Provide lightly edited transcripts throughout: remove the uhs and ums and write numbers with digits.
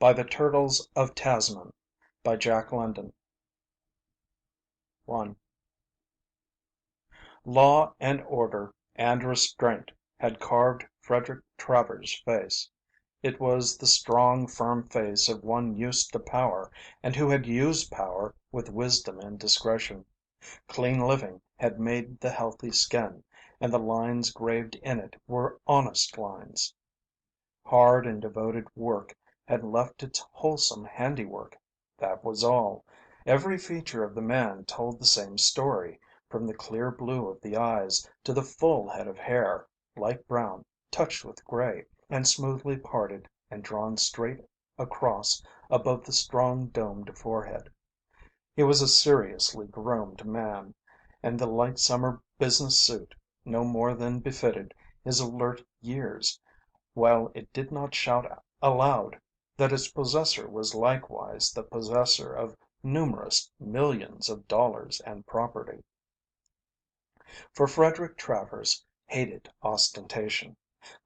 By the Turtles of Tasman, by Jack London. 1. Law and order and restraint had carved Frederick Travers' face. It was the strong, firm face of one used to power, and who had used power with wisdom and discretion. Clean living had made the healthy skin, and the lines graved in it were honest lines. Hard and devoted work had left its wholesome handiwork. That was all. Every feature of the man told the same story, from the clear blue of the eyes to the full head of hair, light brown, touched with gray, and smoothly parted and drawn straight across above the strong domed forehead. He was a seriously groomed man, and the light summer business suit no more than befitted his alert years, while it did not shout aloud that its possessor was likewise the possessor of numerous millions of dollars and property. For Frederick Travers hated ostentation.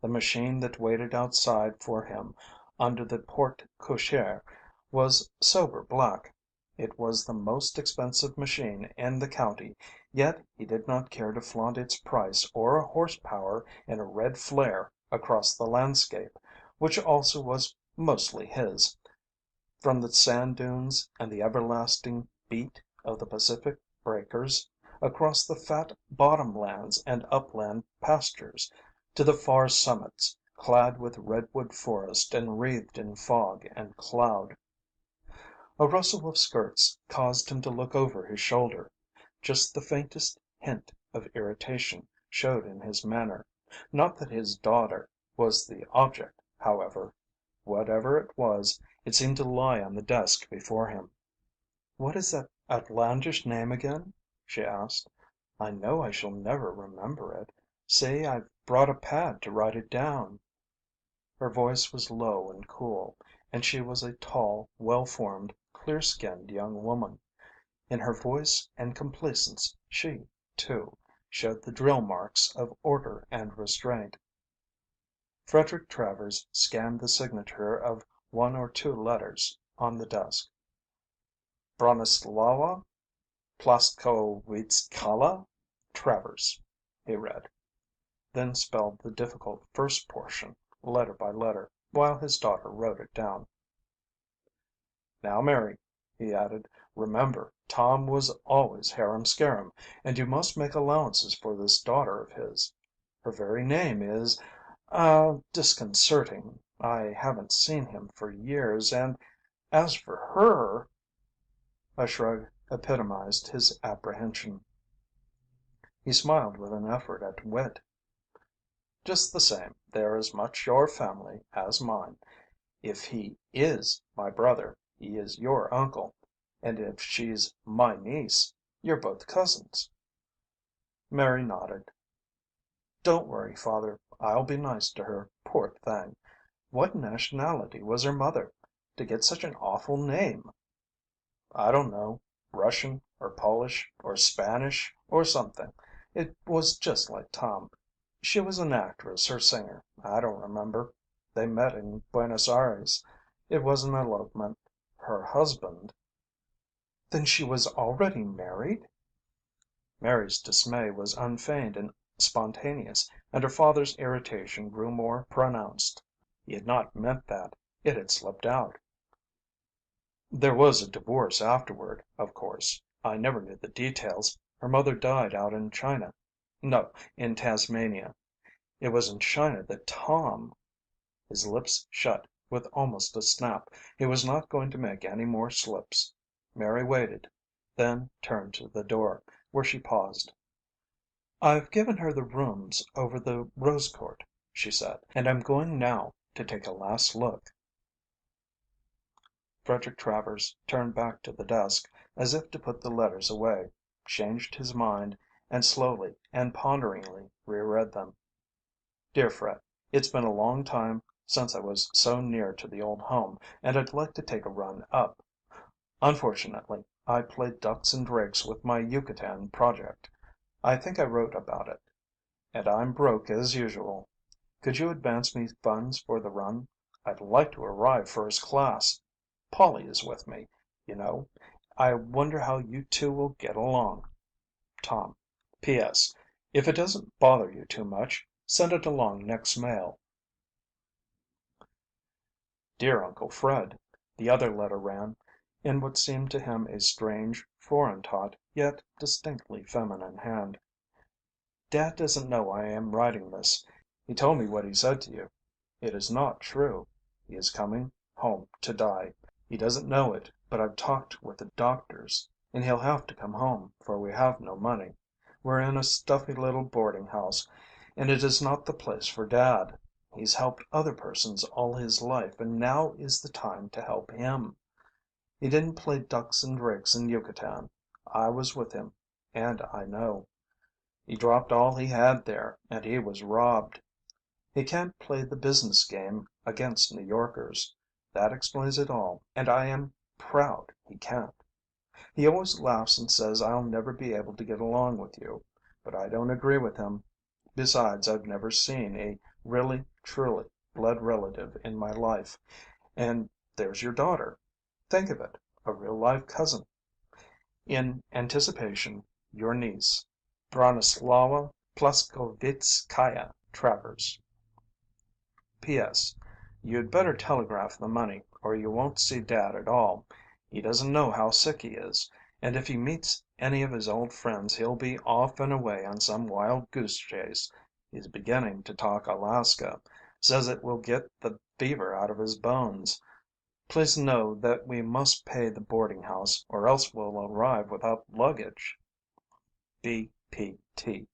The machine that waited outside for him under the porte cochere was sober black. It was the most expensive machine in the county, yet he did not care to flaunt its price or horsepower in a red flare across the landscape, which also was mostly his, from the sand dunes and the everlasting beat of the Pacific breakers, across the fat bottom lands and upland pastures, to the far summits, clad with redwood forest and wreathed in fog and cloud. A rustle of skirts caused him to look over his shoulder. Just the faintest hint of irritation showed in his manner. Not that his daughter was the object, however. Whatever it was, it seemed to lie on the desk before him. "What is that outlandish name again?" she asked. "I know I shall never remember it. See, I've brought a pad to write it down." Her voice was low and cool, and she was a tall, well formed, clear skinned young woman. In her voice and complacence she, too, showed the drill marks of order and restraint. Frederick Travers scanned the signature of one or two letters on the desk. "Bronislawa Plaskowitskaya Travers," he read, then spelled the difficult first portion, letter by letter, while his daughter wrote it down. "Now, Mary," he added, "remember, Tom was always harum-scarum, and you must make allowances for this daughter of his. Her very name is disconcerting. I haven't seen him for years, and as for her " A shrug epitomized his apprehension. He smiled with an effort at wit. "Just the same, they're as much your family as mine. If he is my brother, he is your uncle, and if she's my niece, you're both cousins." Mary nodded. "Don't worry, father. I'll be nice to her, poor thing. What nationality was her mother, to get such an awful name?" "I don't know. Russian or Polish or Spanish or something. It was just like Tom. She was an actress or singer. I don't remember. They met in Buenos Aires. It was an elopement. Her husband " "Then she was already married?" Mary's dismay was unfeigned and spontaneous, and her father's irritation grew more pronounced. He had not meant that. It had slipped out. "There was a divorce afterward, of course. I never knew the details. Her mother died out in China. No, in Tasmania. It was in China that Tom " His lips shut with almost a snap. He was not going to make any more slips. Mary waited, then turned to the door, where she paused. "I've given her the rooms over the rose court," she said, "and I'm going now to take a last look." Frederick Travers turned back to the desk, as if to put the letters away, changed his mind, and slowly and ponderingly reread them. "Dear Fred, it's been a long time since I was so near to the old home, and I'd like to take a run up. Unfortunately, I played ducks and drakes with my Yucatan project. I think I wrote about it. And I'm broke as usual. Could you advance me funds for the run? I'd like to arrive first class. Polly is with me, you know. I wonder how you two will get along. Tom. P.S. If it doesn't bother you too much, send it along next mail. Dear Uncle Fred, the other letter ran, in what seemed to him a strange, foreign taught, yet distinctly feminine hand. Dad doesn't know I am writing this. He told me what he said to you. It is not true. He is coming home to die. He doesn't know it, but I've talked with the doctors, and he'll have to come home, for we have no money. We're in a stuffy little boarding house, and it is not the place for Dad. He's helped other persons all his life, and now is the time to help him. He didn't play ducks and drakes in Yucatan. I was with him, and I know. He dropped all he had there, and he was robbed. He can't play the business game against New Yorkers. That explains it all, and I am proud he can't. He always laughs and says I'll never be able to get along with you, but I don't agree with him. Besides, I've never seen a really, truly blood relative in my life, and there's your daughter. Think of it, a real live cousin. In anticipation, your niece, Bronislawa Plaskovitskaya Travers. P.S. You'd better telegraph the money, or you won't see Dad at all. He doesn't know how sick he is, and if he meets any of his old friends he'll be off and away on some wild goose chase. He's beginning to talk Alaska. Says it will get the fever out of his bones. Please know that we must pay the boarding house, or else we'll arrive without luggage. B.P.T.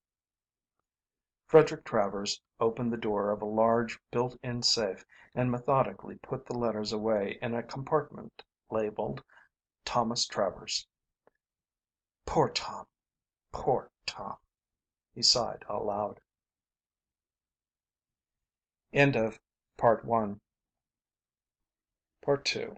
Frederick Travers opened the door of a large, built-in safe and methodically put the letters away in a compartment labeled Thomas Travers. Poor Tom, poor Tom, he sighed aloud. End of Part 1. Part 2.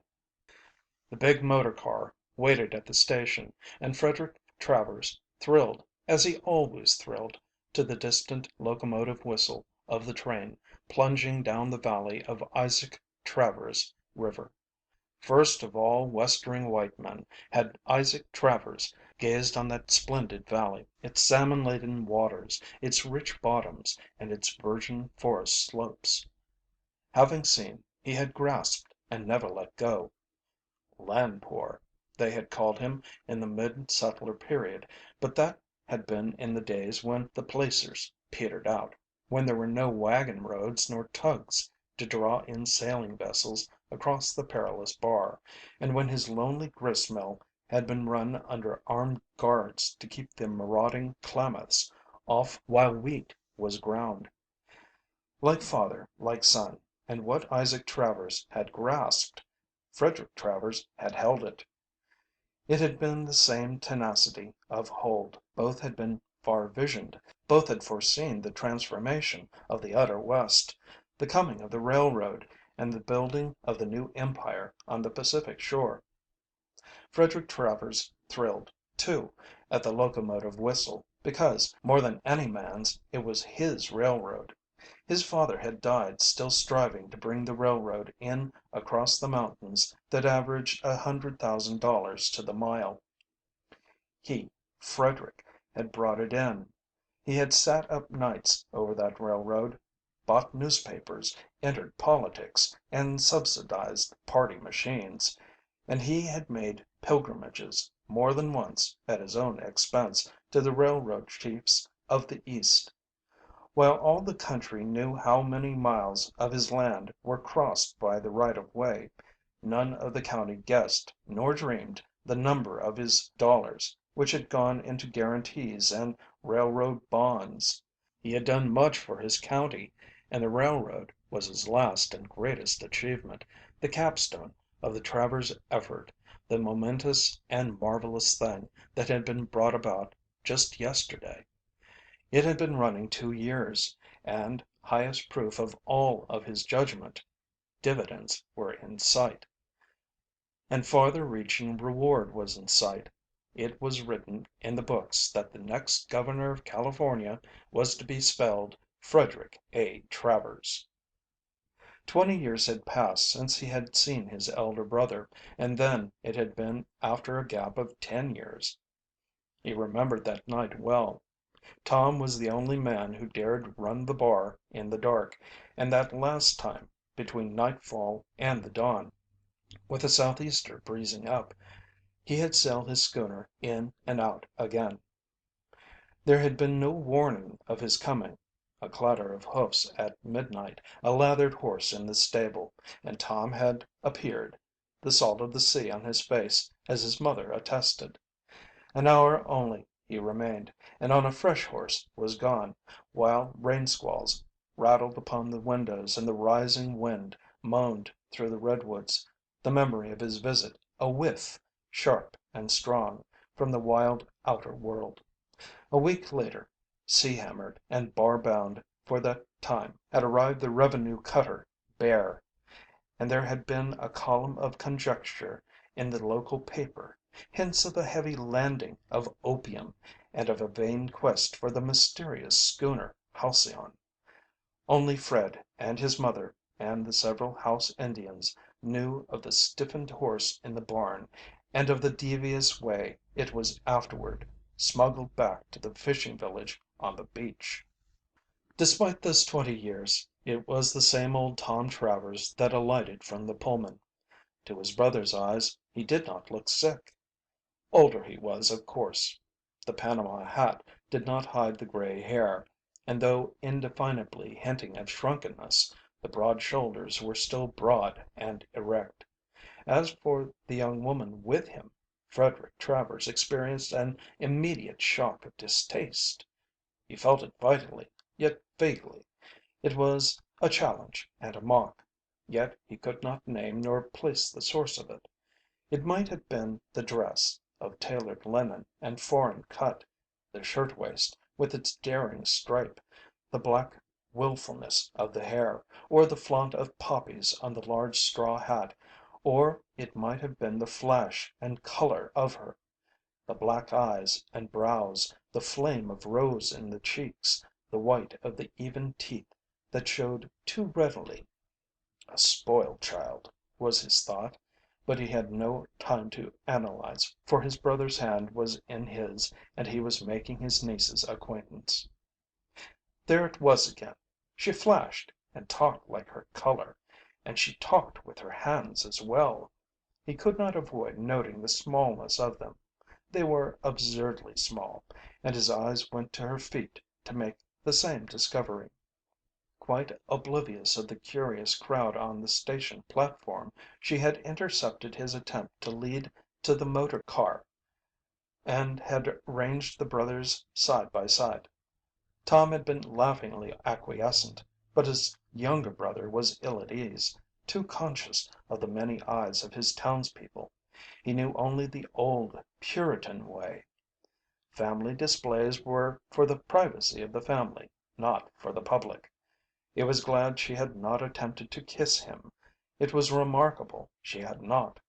The big motor car waited at the station, and Frederick Travers thrilled, as he always thrilled, to the distant locomotive whistle of the train plunging down the valley of Isaac Travers River. First of all westering white men had Isaac Travers gazed on that splendid valley, its salmon-laden waters, its rich bottoms, and its virgin forest slopes. Having seen, he had grasped and never let go. Land poor, they had called him in the mid-settler period, but that had been in the days when the placers petered out, when there were no wagon roads nor tugs to draw in sailing vessels across the perilous bar, and when his lonely grist mill had been run under armed guards to keep the marauding Klamaths off while wheat was ground. Like father, like son, and what Isaac Travers had grasped, Frederick Travers had held it. It had been the same tenacity of hold. Both had been far visioned. Both had foreseen the transformation of the utter West, the coming of the railroad, and the building of the new empire on the Pacific shore. Frederick Travers thrilled, too, at the locomotive whistle, because, more than any man's, it was his railroad. His father had died still striving to bring the railroad in across the mountains that averaged $100,000 to the mile. He, Frederick, had brought it in. He had sat up nights over that railroad, bought newspapers, entered politics, and subsidized party machines, and he had made pilgrimages, more than once, at his own expense, to the railroad chiefs of the East. While all the country knew how many miles of his land were crossed by the right of way, none of the county guessed nor dreamed the number of his dollars which had gone into guarantees and railroad bonds. He had done much for his county, and the railroad was his last and greatest achievement, the capstone of the Travers effort, the momentous and marvelous thing that had been brought about just yesterday. It had been running 2 years, and, highest proof of all of his judgment, dividends were in sight. And farther reaching reward was in sight. It was written in the books that the next Governor of California was to be spelled Frederick A. Travers. 20 years had passed since he had seen his elder brother, and then it had been after a gap of 10 years. He remembered that night well. Tom was the only man who dared run the bar in the dark, and that last time, between nightfall and the dawn, with a southeaster breezing up, he had sailed his schooner in and out again. There had been no warning of his coming. A clatter of hoofs at midnight, a lathered horse in the stable, and Tom had appeared, the salt of the sea on his face, as his mother attested. An hour only he remained, and on a fresh horse was gone, while rain squalls rattled upon the windows and the rising wind moaned through the redwoods, the memory of his visit a whiff, sharp and strong, from the wild outer world. A week later, sea hammered and bar bound for that time, had arrived the revenue cutter Bear, and there had been a column of conjecture in the local paper, hints of a heavy landing of opium and of a vain quest for the mysterious schooner Halcyon. Only Fred and his mother and the several house Indians knew of the stiffened horse in the barn, and of the devious way it was afterward smuggled back to the fishing village on the beach. Despite those 20 years, it was the same old Tom Travers that alighted from the Pullman. To his brother's eyes he did not look sick. Older he was, of course. The Panama hat did not hide the gray hair, and though indefinably hinting at shrunkenness, the broad shoulders were still broad and erect. As for the young woman with him, Frederick Travers experienced an immediate shock of distaste. He felt it vitally, yet vaguely. It was a challenge and a mock, yet he could not name nor place the source of it. It might have been the dress, of tailored linen and foreign cut, the shirtwaist with its daring stripe, the black wilfulness of the hair, or the flaunt of poppies on the large straw hat, or it might have been the flash and color of her, the black eyes and brows, the flame of rose in the cheeks, the white of the even teeth that showed too readily. A spoiled child, was his thought, but he had no time to analyze, for his brother's hand was in his and he was making his niece's acquaintance. There it was again. She flashed and talked like her color, and she talked with her hands as well. He could not avoid noting the smallness of them. They were absurdly small, and his eyes went to her feet to make the same discovery. Quite oblivious of the curious crowd on the station platform, she had intercepted his attempt to lead to the motor car, and had ranged the brothers side by side. Tom had been laughingly acquiescent, but his younger brother was ill at ease, too conscious of the many eyes of his townspeople. He knew only the old Puritan way. Family displays were for the privacy of the family, not for the public. He was glad she had not attempted to kiss him. It was remarkable she had not.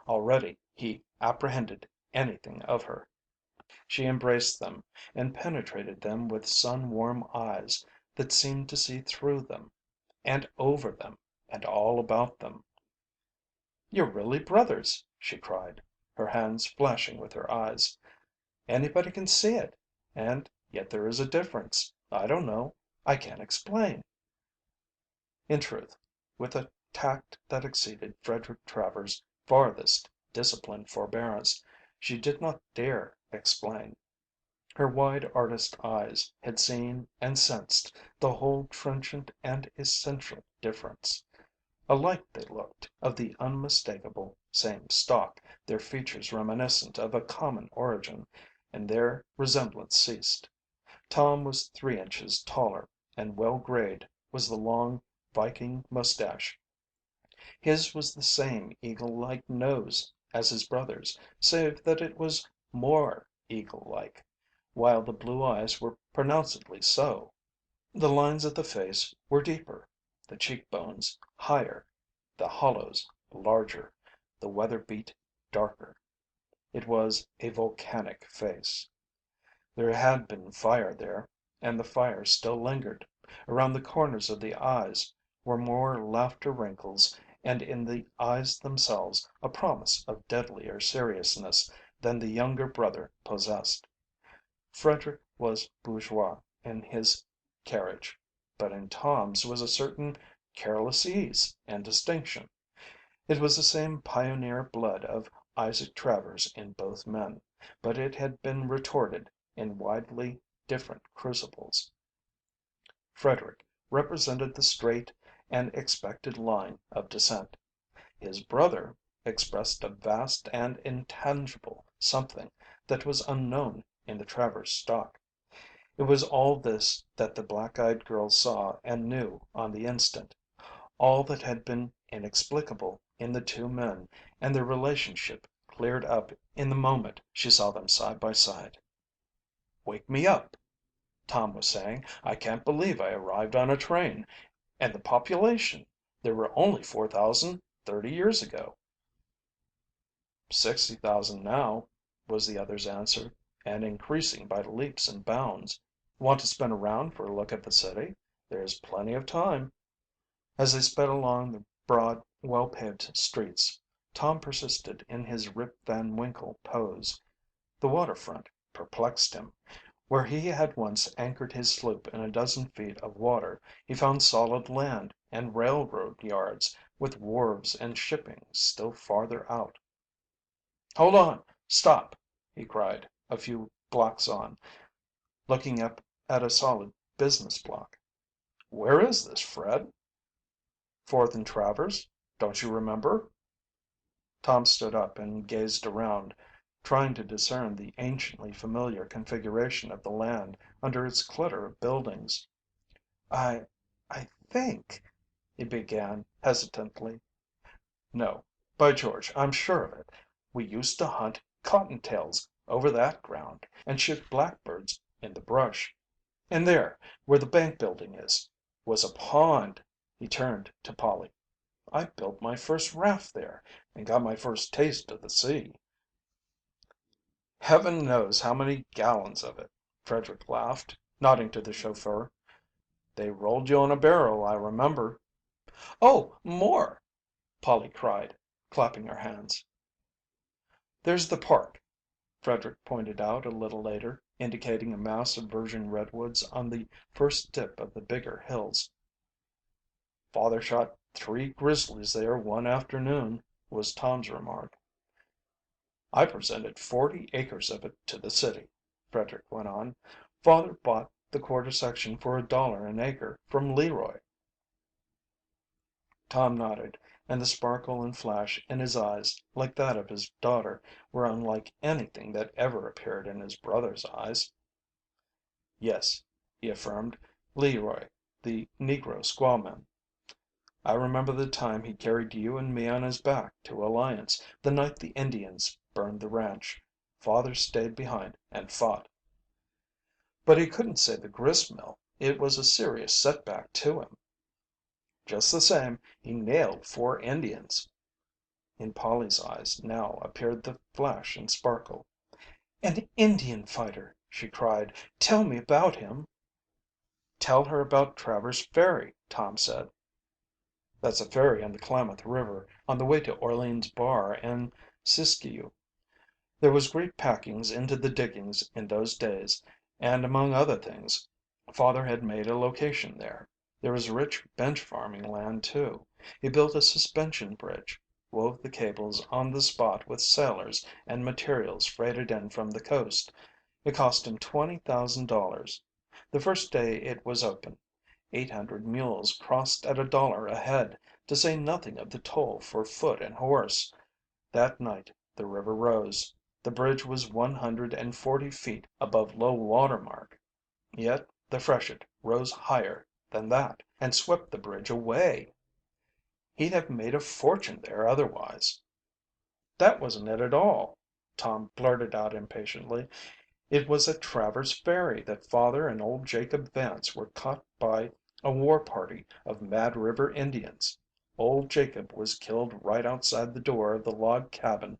Already he apprehended anything of her. She embraced them, and penetrated them with sun warm eyes that seemed to see through them, and over them, and all about them. "You're really brothers," she cried, her hands flashing with her eyes. "Anybody can see it. And yet there is a difference. I don't know. I can't explain." In truth, with a tact that exceeded Frederick Travers' farthest disciplined forbearance, she did not dare explain. Her wide artist eyes had seen and sensed the whole trenchant and essential difference. Alike they looked, of the unmistakable same stock, their features reminiscent of a common origin, and their resemblance ceased. Tom was 3 inches taller, and well grayed was the long Viking mustache. His was the same eagle like nose as his brother's, save that it was more eagle like, while the blue eyes were pronouncedly so. The lines of the face were deeper, the cheekbones higher, the hollows larger, the weather beat darker. It was a volcanic face. There had been fire there, and the fire still lingered. Around the corners of the eyes were more laughter wrinkles and in the eyes themselves a promise of deadlier seriousness than the younger brother possessed. Frederick was bourgeois in his carriage, but in Tom's was a certain careless ease and distinction. It was the same pioneer blood of Isaac Travers in both men, but it had been retorted in widely different crucibles. Frederick represented the straight and expected line of descent. His brother expressed a vast and intangible something that was unknown in the Travers stock. It was all this that the black eyed girl saw and knew on the instant, all that had been inexplicable in the two men and their relationship cleared up in the moment she saw them side by side. "Wake me up," Tom was saying. "I can't believe I arrived on a train. And the population! There were only 4,000 30 years ago." "60,000 now," was the other's answer, "and increasing by leaps and bounds. Want to spin around for a look at the city? There's plenty of time." As they sped along the broad, well paved streets, Tom persisted in his Rip Van Winkle pose. The waterfront perplexed him. Where he had once anchored his sloop in a dozen feet of water, he found solid land and railroad yards with wharves and shipping still farther out. "Hold on! Stop!" he cried, a few blocks on, looking up at a solid business block. "Where is this, Fred?" "Fourth and Travers. Don't you remember?" Tom stood up and gazed around, trying to discern the anciently familiar configuration of the land under its clutter of buildings. "I I think " he began hesitantly. "No, by George, I'm sure of it. We used to hunt cottontails over that ground, and shoot blackbirds in the brush. And there, where the bank building is, was a pond." He turned to Polly. "I built my first raft there, and got my first taste of the sea." "Heaven knows how many gallons of it," Frederick laughed, nodding to the chauffeur. "They rolled you on a barrel, I remember." "Oh, more!" Polly cried, clapping her hands. "There's the park," Frederick pointed out a little later, indicating a mass of virgin redwoods on the first dip of the bigger hills. "Father shot 3 grizzlies there one afternoon," was Tom's remark. "I presented 40 acres of it to the city," Frederick went on. "Father bought the quarter section for $1 an acre from Leroy." Tom nodded, and the sparkle and flash in his eyes, like that of his daughter, were unlike anything that ever appeared in his brother's eyes. "Yes," he affirmed. "Leroy, the negro squawman. I remember the time he carried you and me on his back to Alliance, the night the Indians burned the ranch. Father stayed behind and fought." "But he couldn't save the grist mill. It was a serious setback to him." "Just the same, he nailed 4 Indians." In Polly's eyes now appeared the flash and sparkle. "An Indian fighter!" she cried. "Tell me about him." "Tell her about Travers Ferry," Tom said. "That's a ferry on the Klamath River, on the way to Orleans Bar and Siskiyou. There was great packings into the diggings in those days, and among other things, Father had made a location there. There was rich bench farming land too. He built a suspension bridge, wove the cables on the spot with sailors and materials freighted in from the coast. It cost him $20,000. The first day it was open, 800 mules crossed at $1 a head, to say nothing of the toll for foot and horse. That night the river rose. The bridge was 140 feet above low water mark. Yet the freshet rose higher than that and swept the bridge away. He'd have made a fortune there otherwise." "That wasn't it at all," Tom blurted out impatiently. "It was at Travers Ferry that Father and old Jacob Vance were caught by a war party of Mad River Indians. Old Jacob was killed right outside the door of the log cabin.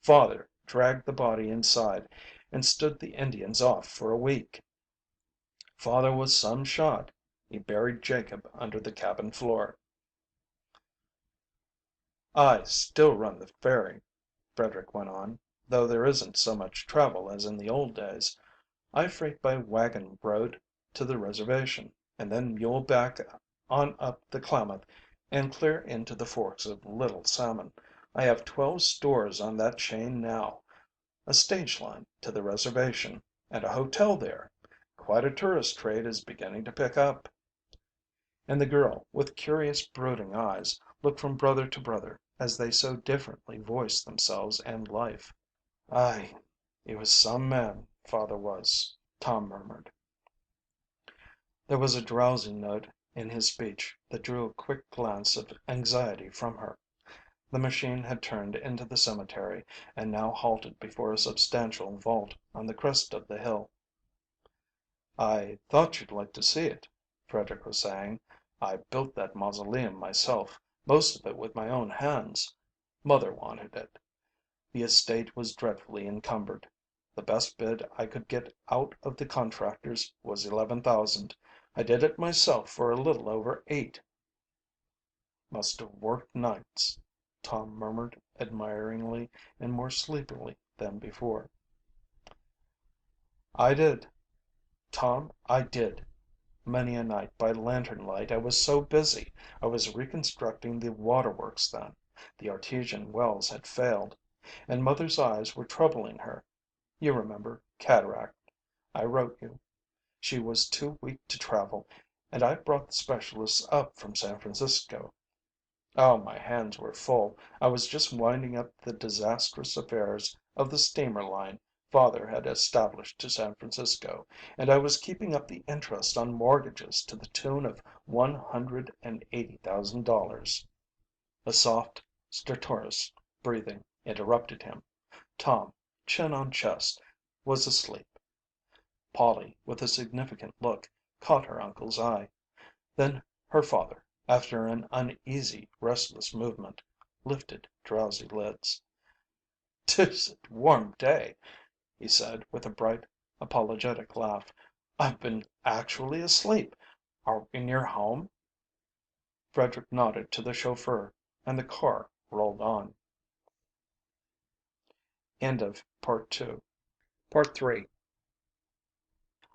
Father dragged the body inside and stood the Indians off for a week. Father was some shot. He buried Jacob under the cabin floor. "I still run the ferry," Frederick went on, "though there isn't so much travel as in the old days. I freight by wagon road to the reservation, and then mule back on up the Klamath and clear into the forks of Little Salmon. I have 12 stores on that chain now, a stage line to the reservation, and a hotel there. Quite a tourist trade is beginning to pick up." And the girl, with curious, brooding eyes, looked from brother to brother as they so differently voiced themselves and life. "Aye, he was some man, father was," Tom murmured. There was a drowsy note in his speech that drew a quick glance of anxiety from her. The machine had turned into the cemetery and now halted before a substantial vault on the crest of the hill. "I thought you'd like to see it," Frederick was saying. "I built that mausoleum myself, most of it with my own hands. Mother wanted it. The estate was dreadfully encumbered. The best bid I could get out of the contractors was 11,000. I did it myself for a little over 8." "Must have worked nights," Tom murmured admiringly and more sleepily than before. "I did, Tom, I did. Many a night by lantern light I was so busy. I was reconstructing the waterworks then. The artesian wells had failed, and Mother's eyes were troubling her. You remember, cataract. I wrote you. She was too weak to travel, and I brought the specialists up from San Francisco. Oh, my hands were full. I was just winding up the disastrous affairs of the steamer line father had established to San Francisco, and I was keeping up the interest on mortgages to the tune of $180,000." A soft, stertorous breathing interrupted him. Tom, chin on chest, was asleep. Polly, with a significant look, caught her uncle's eye. Then her father, after an uneasy, restless movement, lifted drowsy lids. "Deuced warm day," he said with a bright, apologetic laugh. "I've been actually asleep. Are we near home?" Frederick nodded to the chauffeur, and the car rolled on. III.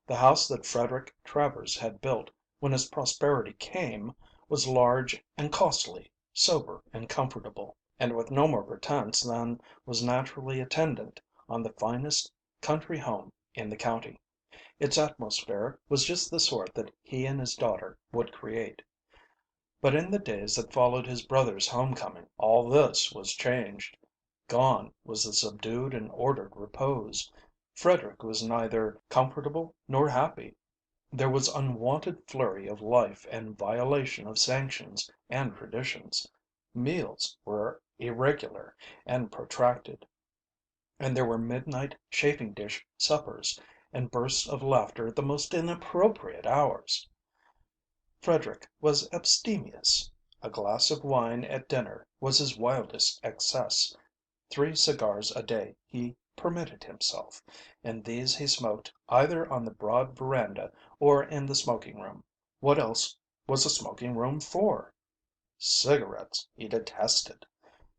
The house that Frederick Travers had built when his prosperity came was large and costly, sober and comfortable, and with no more pretense than was naturally attendant on the finest country home in the county. Its atmosphere was just the sort that he and his daughter would create. But in the days that followed his brother's homecoming all this was changed. Gone was the subdued and ordered repose. Frederick was neither comfortable nor happy. There was unwonted flurry of life and violation of sanctions and traditions. Meals were irregular and protracted, and there were midnight chafing dish suppers and bursts of laughter at the most inappropriate hours. Frederick was abstemious. A glass of wine at dinner was his wildest excess. 3 cigars a day he permitted himself, and these he smoked either on the broad veranda or in the smoking room. What else was a smoking room for? Cigarettes he detested.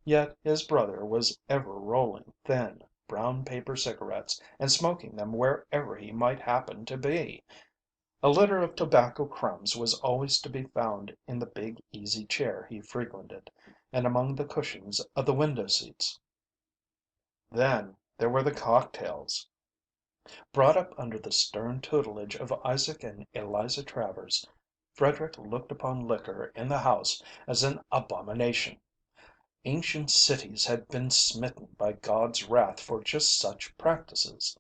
Yet his brother was ever rolling thin, brown paper cigarettes and smoking them wherever he might happen to be. A litter of tobacco crumbs was always to be found in the big easy chair he frequented, and among the cushions of the window seats. Then there were the cocktails. Brought up under the stern tutelage of Isaac and Eliza Travers, Frederick looked upon liquor in the house as an abomination. Ancient cities had been smitten by God's wrath for just such practices.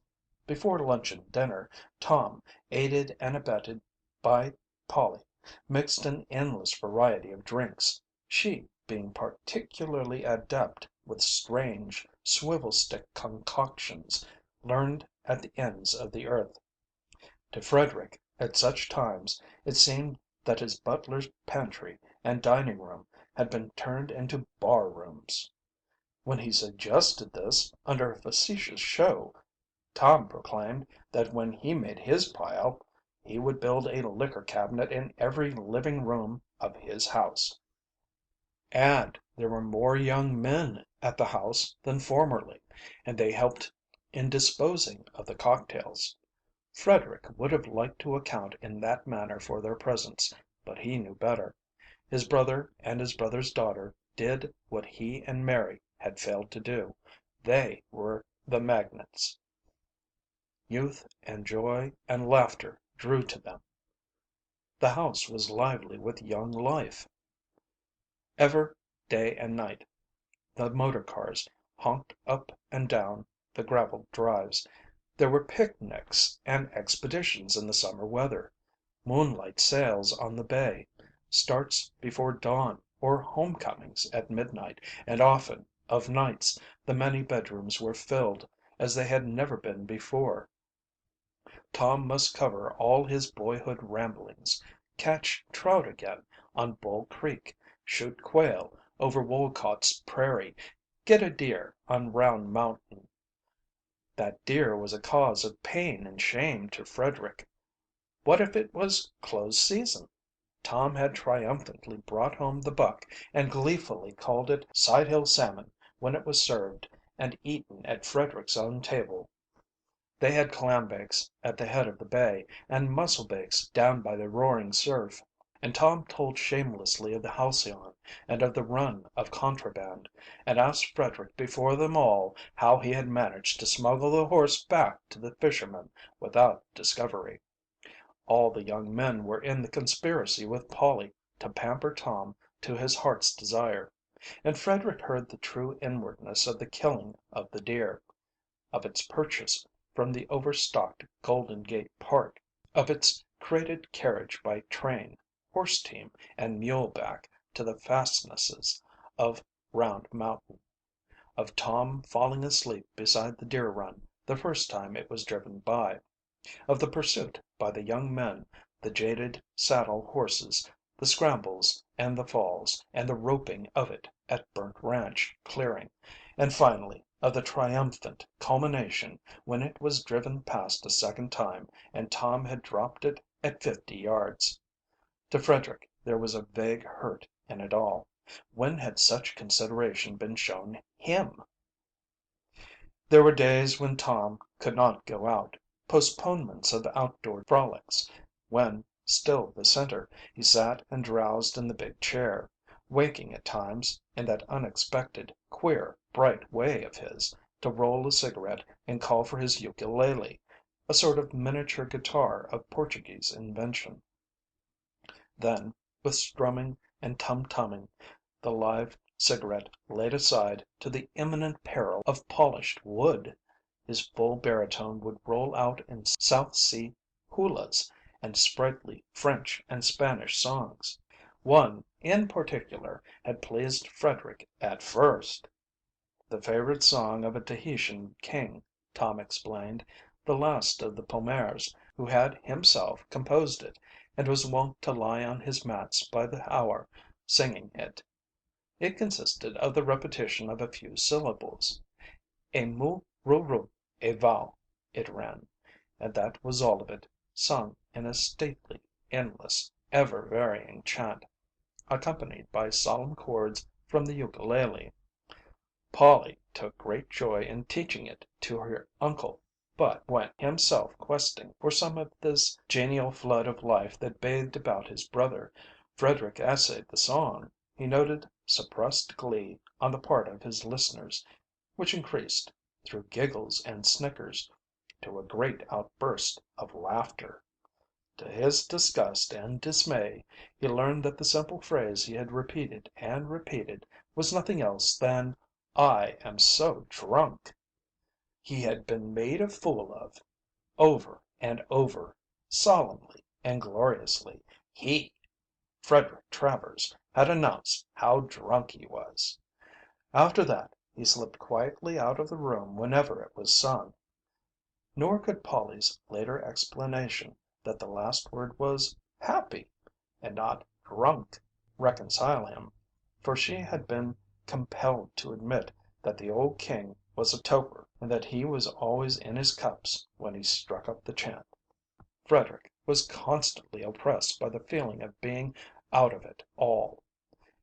Before lunch and dinner, Tom, aided and abetted by Polly, mixed an endless variety of drinks, she being particularly adept with strange, swivel stick concoctions learned at the ends of the earth. To Frederick, at such times, it seemed that his butler's pantry and dining room had been turned into bar rooms. When he suggested this, under a facetious show, Tom proclaimed that when he made his pile he would build a liquor cabinet in every living room of his house. And there were more young men at the house than formerly, and they helped in disposing of the cocktails. Frederick would have liked to account in that manner for their presence, but he knew better. His brother and his brother's daughter did what he and Mary had failed to do. They were the magnets. Youth and joy and laughter drew to them. The house was lively with young life. Ever, day and night, the motor cars honked up and down the graveled drives. There were picnics and expeditions in the summer weather, moonlight sails on the bay, starts before dawn or homecomings at midnight, and often, of nights, the many bedrooms were filled as they had never been before. Tom must cover all his boyhood ramblings, catch trout again on Bull Creek, shoot quail over Wolcott's Prairie, get a deer on Round Mountain. That deer was a cause of pain and shame to Frederick. What if it was close season? Tom had triumphantly brought home the buck and gleefully called it Sidehill salmon when it was served and eaten at Frederick's own table. They had clambakes at the head of the bay and musselbakes down by the roaring surf, and Tom told shamelessly of the Halcyon and of the run of contraband, and asked Frederick before them all how he had managed to smuggle the horse back to the fishermen without discovery. All the young men were in the conspiracy with Polly to pamper Tom to his heart's desire, and Frederick heard the true inwardness of the killing of the deer, of its purchase from the overstocked Golden Gate Park, of its crated carriage by train, horse team, and mule back to the fastnesses of Round Mountain, of Tom falling asleep beside the deer run the first time it was driven by, of the pursuit by the young men, the jaded saddle horses, the scrambles and the falls, and the roping of it at Burnt Ranch clearing, and finally of the triumphant culmination when it was driven past a second time and Tom had dropped it at 50 yards. To Frederick there was a vague hurt in it all. When had such consideration been shown him? There were days when Tom could not go out, postponements of outdoor frolics, when, still the center, he sat and drowsed in the big chair, waking at times, in that unexpected, queer, bright way of his, to roll a cigarette and call for his ukulele, a sort of miniature guitar of Portuguese invention. Then, with strumming and tum-tumming, the live cigarette laid aside to the imminent peril of polished wood, his full baritone would roll out in South Sea hulas and sprightly French and Spanish songs. One, in particular, had pleased Frederick at first. The favorite song of a Tahitian king, Tom explained, the last of the Pomers, who had himself composed it, and was wont to lie on his mats by the hour singing it. It consisted of the repetition of a few syllables. "Et mu ru ru et vau," it ran, and that was all of it, sung in a stately, endless, ever varying chant, accompanied by solemn chords from the ukulele. Polly took great joy in teaching it to her uncle, but when himself questing for some of this genial flood of life that bathed about his brother, Frederick essayed the song, he noted suppressed glee on the part of his listeners, which increased, through giggles and snickers, to a great outburst of laughter. To his disgust and dismay he learned that the simple phrase he had repeated and repeated was nothing else than "I am so drunk." He had been made a fool of. Over and over, solemnly and gloriously, he, Frederick Travers, had announced how drunk he was. After that he slipped quietly out of the room whenever it was sung. Nor could Polly's later explanation that the last word was "happy" and not "drunk" reconcile him, for she had been compelled to admit that the old king was a toper, and that he was always in his cups when he struck up the chant. Frederick was constantly oppressed by the feeling of being out of it all.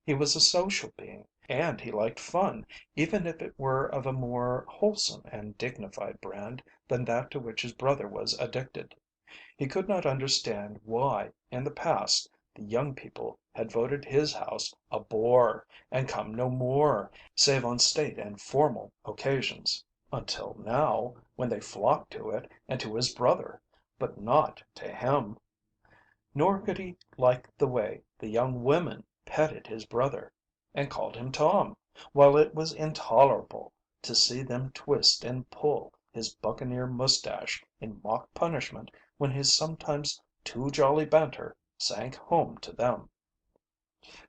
He was a social being, and he liked fun, even if it were of a more wholesome and dignified brand than that to which his brother was addicted. He could not understand why in the past the young people had voted his house a bore and come no more, save on state and formal occasions, until now, when they flocked to it and to his brother, but not to him. Nor could he like the way the young women petted his brother and called him Tom, while it was intolerable to see them twist and pull his buccaneer mustache in mock punishment when his sometimes too jolly banter sank home to them.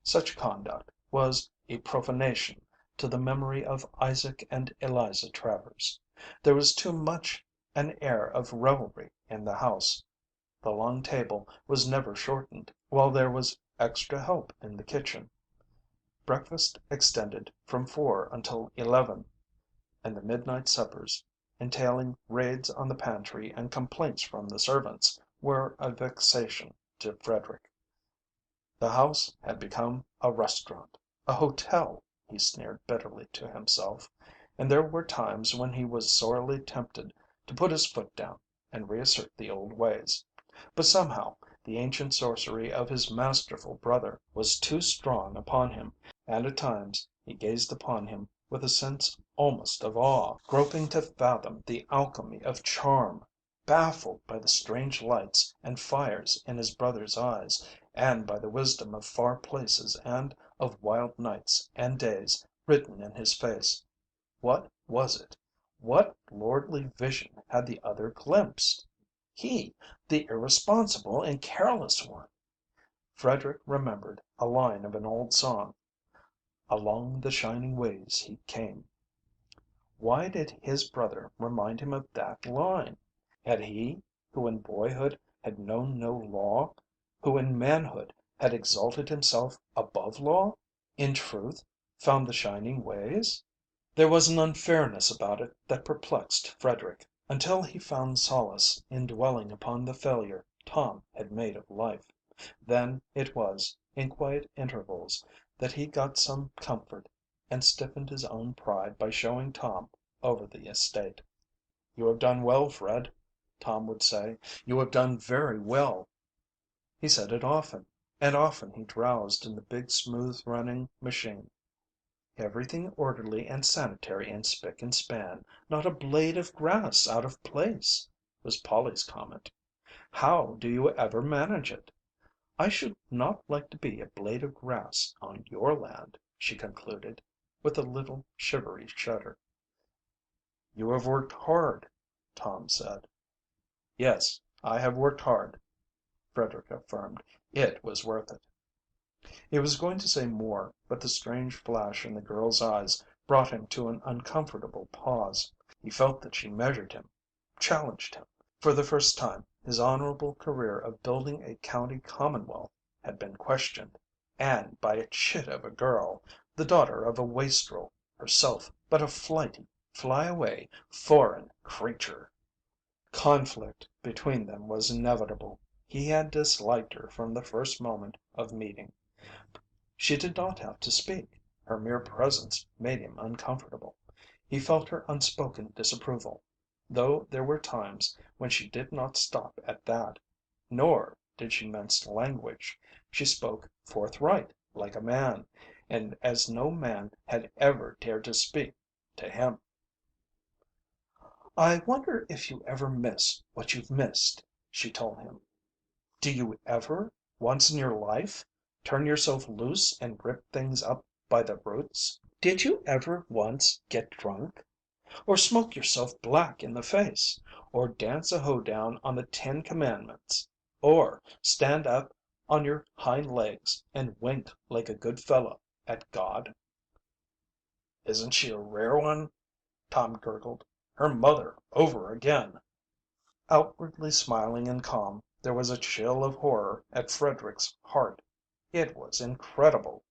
Such conduct was a profanation to the memory of Isaac and Eliza Travers. There was too much an air of revelry in the house. The long table was never shortened, while there was extra help in the kitchen. Breakfast extended from 4 until 11, and the midnight suppers, entailing raids on the pantry and complaints from the servants, were a vexation to Frederick. The house had become a restaurant, a hotel, he sneered bitterly to himself, and there were times when he was sorely tempted to put his foot down and reassert the old ways. But somehow the ancient sorcery of his masterful brother was too strong upon him, and at times he gazed upon him with a sense almost of awe, groping to fathom the alchemy of charm, baffled by the strange lights and fires in his brother's eyes, and by the wisdom of far places and of wild nights and days written in his face. What was it? What lordly vision had the other glimpsed? He, the irresponsible and careless one! Frederick remembered a line of an old song: "Along the shining ways he came." Why did his brother remind him of that line? Had he, who in boyhood had known no law, who in manhood had exalted himself above law, in truth found the shining ways? There was an unfairness about it that perplexed Frederick, until he found solace in dwelling upon the failure Tom had made of life. Then it was, in quiet intervals, that he got some comfort, and stiffened his own pride by showing Tom over the estate. "You have done well, Fred," Tom would say. "You have done very well." He said it often, and often he drowsed in the big smooth running machine. "Everything orderly and sanitary and spick and span, not a blade of grass out of place," was Polly's comment. "How do you ever manage it? I should not like to be a blade of grass on your land," she concluded, with a little shivery shudder. "You have worked hard," Tom said. "Yes, I have worked hard," Frederick affirmed. "It was worth it." He was going to say more, but the strange flash in the girl's eyes brought him to an uncomfortable pause. He felt that she measured him, challenged him. For the first time his honorable career of building a county commonwealth had been questioned, and by a chit of a girl, the daughter of a wastrel, herself but a flighty, fly away, foreign creature. Conflict between them was inevitable. He had disliked her from the first moment of meeting. She did not have to speak. Her mere presence made him uncomfortable. He felt her unspoken disapproval, though there were times when she did not stop at that. Nor did she mince language. She spoke forthright, like a man, and as no man had ever dared to speak to him. "I wonder if you ever miss what you've missed," she told him. "Do you ever, once in your life, turn yourself loose and rip things up by the roots? Did you ever once get drunk? Or smoke yourself black in the face? Or dance a hoedown on the Ten Commandments? Or stand up on your hind legs and wink like a good fellow at God?" "Isn't she a rare one?" Tom gurgled. "Her mother over again." Outwardly smiling and calm, there was a chill of horror at Frederick's heart. It was incredible.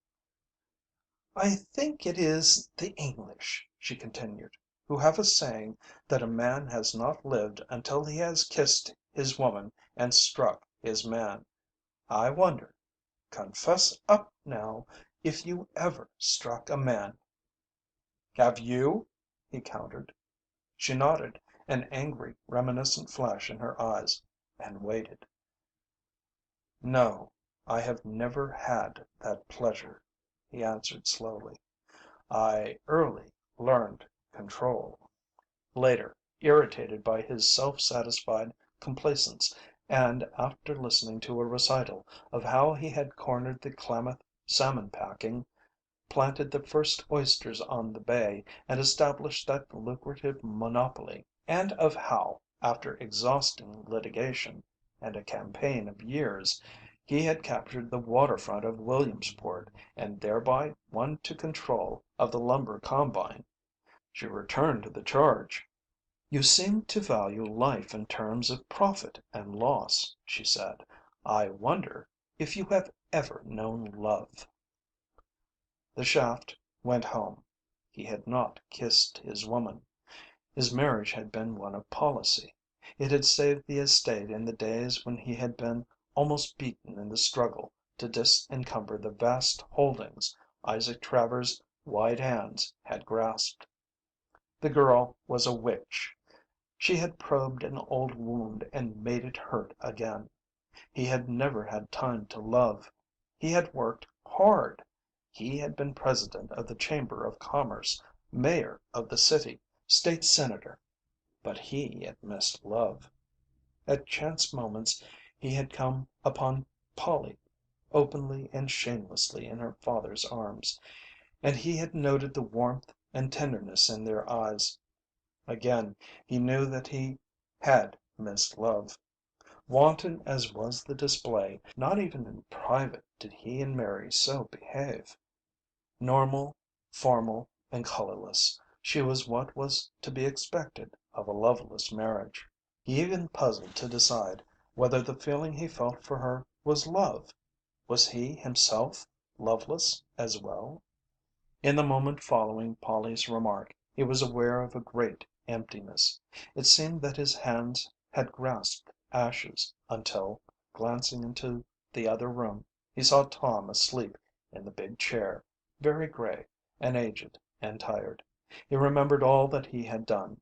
"I think it is the English," she continued, "who have a saying that a man has not lived until he has kissed his woman and struck his man. "I wonder, confess up now, if you ever struck a man." "Have you?" he countered. She nodded, an angry, reminiscent flash in her eyes, and waited. "No, I have never had that pleasure," he answered slowly. "I early learned control." Later, irritated by his self-satisfied complacence, and after listening to a recital of how he had cornered the Klamath salmon packing, planted the first oysters on the bay, and established that lucrative monopoly, and of how, after exhausting litigation and a campaign of years, he had captured the waterfront of Williamsport and thereby won to control of the lumber combine, she returned to the charge. "You seem to value life in terms of profit and loss," she said. "I wonder if you have ever known love." The shaft went home. He had not kissed his woman. His marriage had been one of policy. It had saved the estate in the days when he had been almost beaten in the struggle to disencumber the vast holdings Isaac Travers' wide hands had grasped. The girl was a witch. She had probed an old wound and made it hurt again. He had never had time to love. He had worked hard. He had been president of the Chamber of Commerce, mayor of the city, state senator. But he had missed love. At chance moments he had come upon Polly openly and shamelessly in her father's arms, and he had noted the warmth and tenderness in their eyes. Again he knew that he had missed love. Wanton as was the display, not even in private did he and Mary so behave. Normal, formal, and colorless, she was what was to be expected of a loveless marriage. He even puzzled to decide whether the feeling he felt for her was love. Was he himself loveless as well? In the moment following Polly's remark he was aware of a great emptiness. It seemed that his hands had grasped ashes, until, glancing into the other room, he saw Tom asleep in the big chair, very gray and aged and tired. He remembered all that he had done,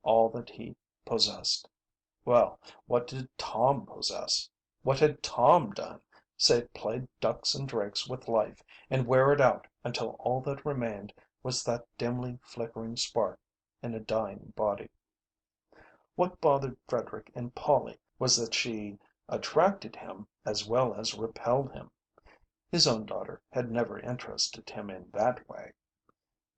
all that he possessed. Well, what did Tom possess? What had Tom done, save play ducks and drakes with life and wear it out until all that remained was that dimly flickering spark in a dying body? What bothered Frederick in Polly was that she attracted him as well as repelled him. His own daughter had never interested him in that way.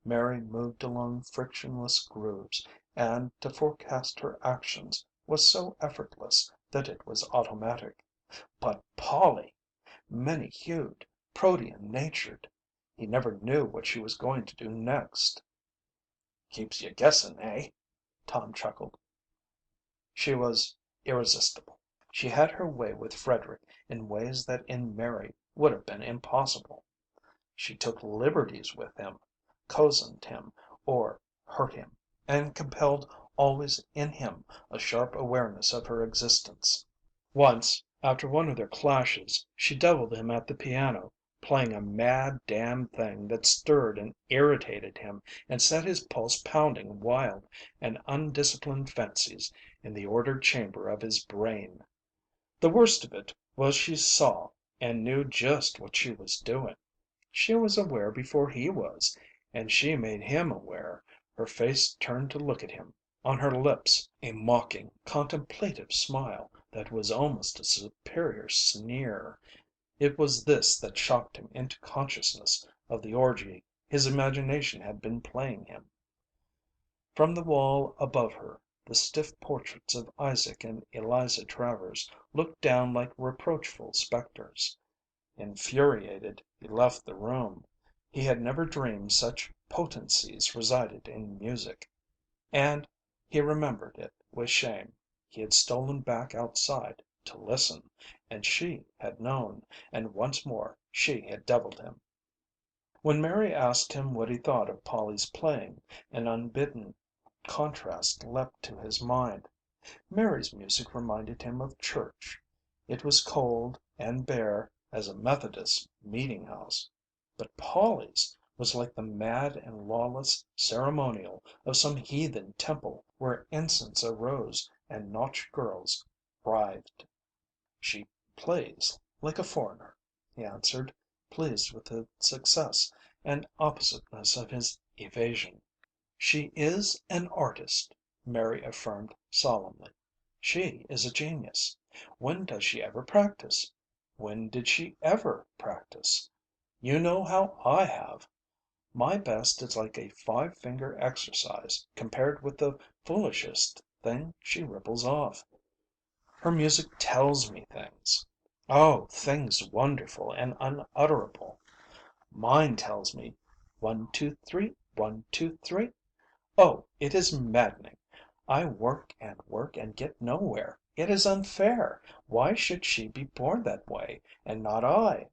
Mary moved along frictionless grooves, and to forecast her actions was so effortless that it was automatic. But Polly! Many hued, protean natured. He never knew what she was going to do next. "Keeps you guessing, eh?" Tom chuckled. She was irresistible. She had her way with Frederick in ways that in Mary would have been impossible. She took liberties with him, cozened him or hurt him, and compelled always in him a sharp awareness of her existence. Once, after one of their clashes, she deviled him at the piano, playing a mad, damned thing that stirred and irritated him and set his pulse pounding wild and undisciplined fancies in the ordered chamber of his brain. The worst of it was she saw and knew just what she was doing. She was aware before he was, and she made him aware. Her face turned to look at him, on her lips a mocking, contemplative smile that was almost a superior sneer. It was this that shocked him into consciousness of the orgy his imagination had been playing him. From the wall above her the stiff portraits of Isaac and Eliza Travers looked down like reproachful specters. Infuriated, he left the room. He had never dreamed such potencies resided in music. And he remembered it with shame. He had stolen back outside to listen, and she had known, and once more she had deviled him. When Mary asked him what he thought of Polly's playing, an unbidden contrast leaped to his mind. Mary's music reminded him of church. It was cold and bare as a Methodist meeting house, but Polly's was like the mad and lawless ceremonial of some heathen temple where incense arose and nautch girls writhed. "She plays like a foreigner," he answered, pleased with the success and oppositeness of his evasion. "She is an artist," Mary affirmed solemnly. "She is a genius. When does she ever practice? When did she ever practice? You know how I have. My best is like a five-finger exercise compared with the foolishest thing she ripples off. Her music tells me things. Oh, things wonderful and unutterable. Mine tells me 1, 2, 3, 1, 2, 3. Oh, it is maddening. I work and get nowhere. It is unfair. Why should she be born that way and not I?"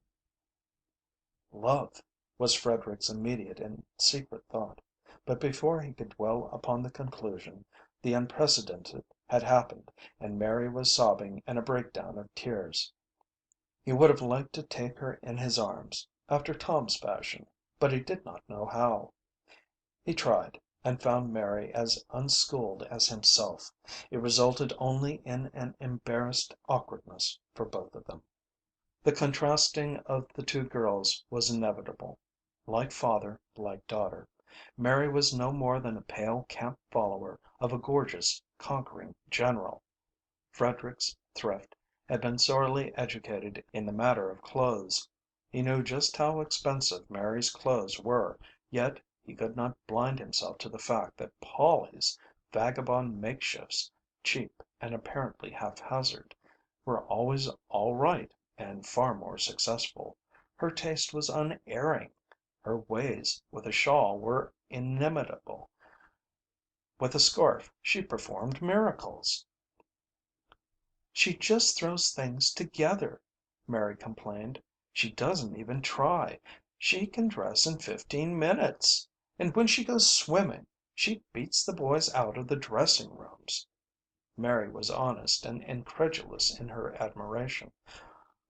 Love was Frederick's immediate and secret thought, but before he could dwell upon the conclusion, the unprecedented had happened and Mary was sobbing in a breakdown of tears. He would have liked to take her in his arms, after Tom's fashion, but he did not know how. He tried, and found Mary as unschooled as himself. It resulted only in an embarrassed awkwardness for both of them. The contrasting of the two girls was inevitable. Like father, like daughter. Mary was no more than a pale camp follower of a gorgeous, conquering general. Frederick's thrift had been sorely educated in the matter of clothes. He knew just how expensive Mary's clothes were, yet he could not blind himself to the fact that Polly's vagabond makeshifts, cheap and apparently haphazard, were always all right and far more successful. Her taste was unerring. Her ways with a shawl were inimitable. With a scarf she performed miracles. "She just throws things together," Mary complained. "She doesn't even try. She can dress in 15 minutes. And when she goes swimming she beats the boys out of the dressing rooms." Mary was honest and incredulous in her admiration.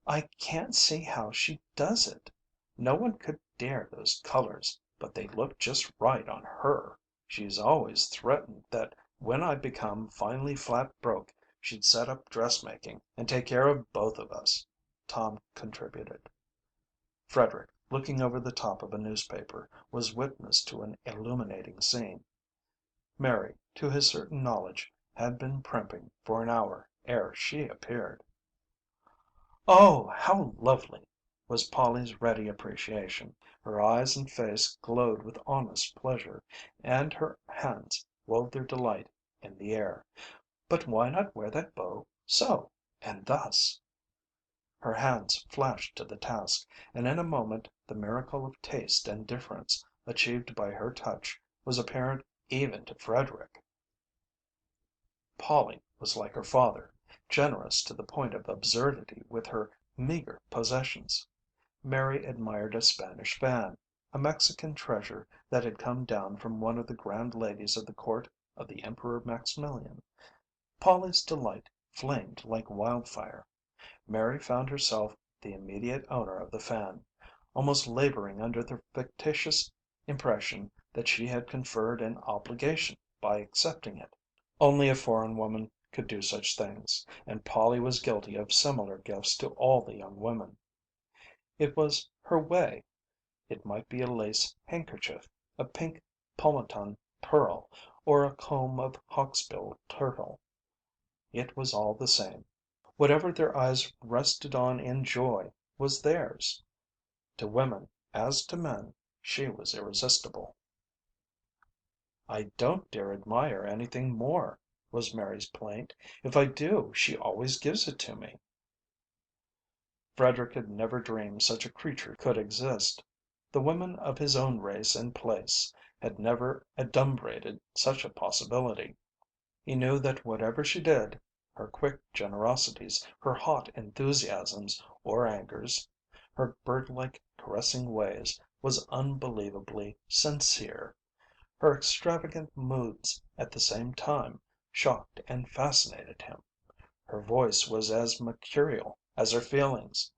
"I can't see how she does it. No one could dare those colors, but they look just right on her. She's always threatened that when I become finally flat broke she'd set up dressmaking and take care of both of us," Tom contributed. Frederick, looking over the top of a newspaper, was witness to an illuminating scene. Mary, to his certain knowledge, had been primping for an hour ere she appeared. "Oh, how lovely!" was Polly's ready appreciation. Her eyes and face glowed with honest pleasure, and her hands wove their delight in the air. "But why not wear that bow so, and thus?" Her hands flashed to the task, and in a moment the miracle of taste and difference achieved by her touch was apparent even to Frederick. Polly was like her father, generous to the point of absurdity with her meager possessions. Mary admired a Spanish fan, a Mexican treasure that had come down from one of the grand ladies of the court of the Emperor Maximilian. Polly's delight flamed like wildfire. Mary found herself the immediate owner of the fan, almost laboring under the fictitious impression that she had conferred an obligation by accepting it. Only a foreign woman could do such things, and Polly was guilty of similar gifts to all the young women. It was her way. It might be a lace handkerchief, a pink pomatum pearl, or a comb of hawksbill turtle. It was all the same. Whatever their eyes rested on in joy was theirs. To women, as to men, she was irresistible. "I don't dare admire anything more," was Mary's plaint. "If I do she always gives it to me." Frederick had never dreamed such a creature could exist. The women of his own race and place had never adumbrated such a possibility. He knew that whatever she did, her quick generosities, her hot enthusiasms or angers, her birdlike caressing ways, was unbelievably sincere. Her extravagant moods at the same time shocked and fascinated him. Her voice was as mercurial as her feelings.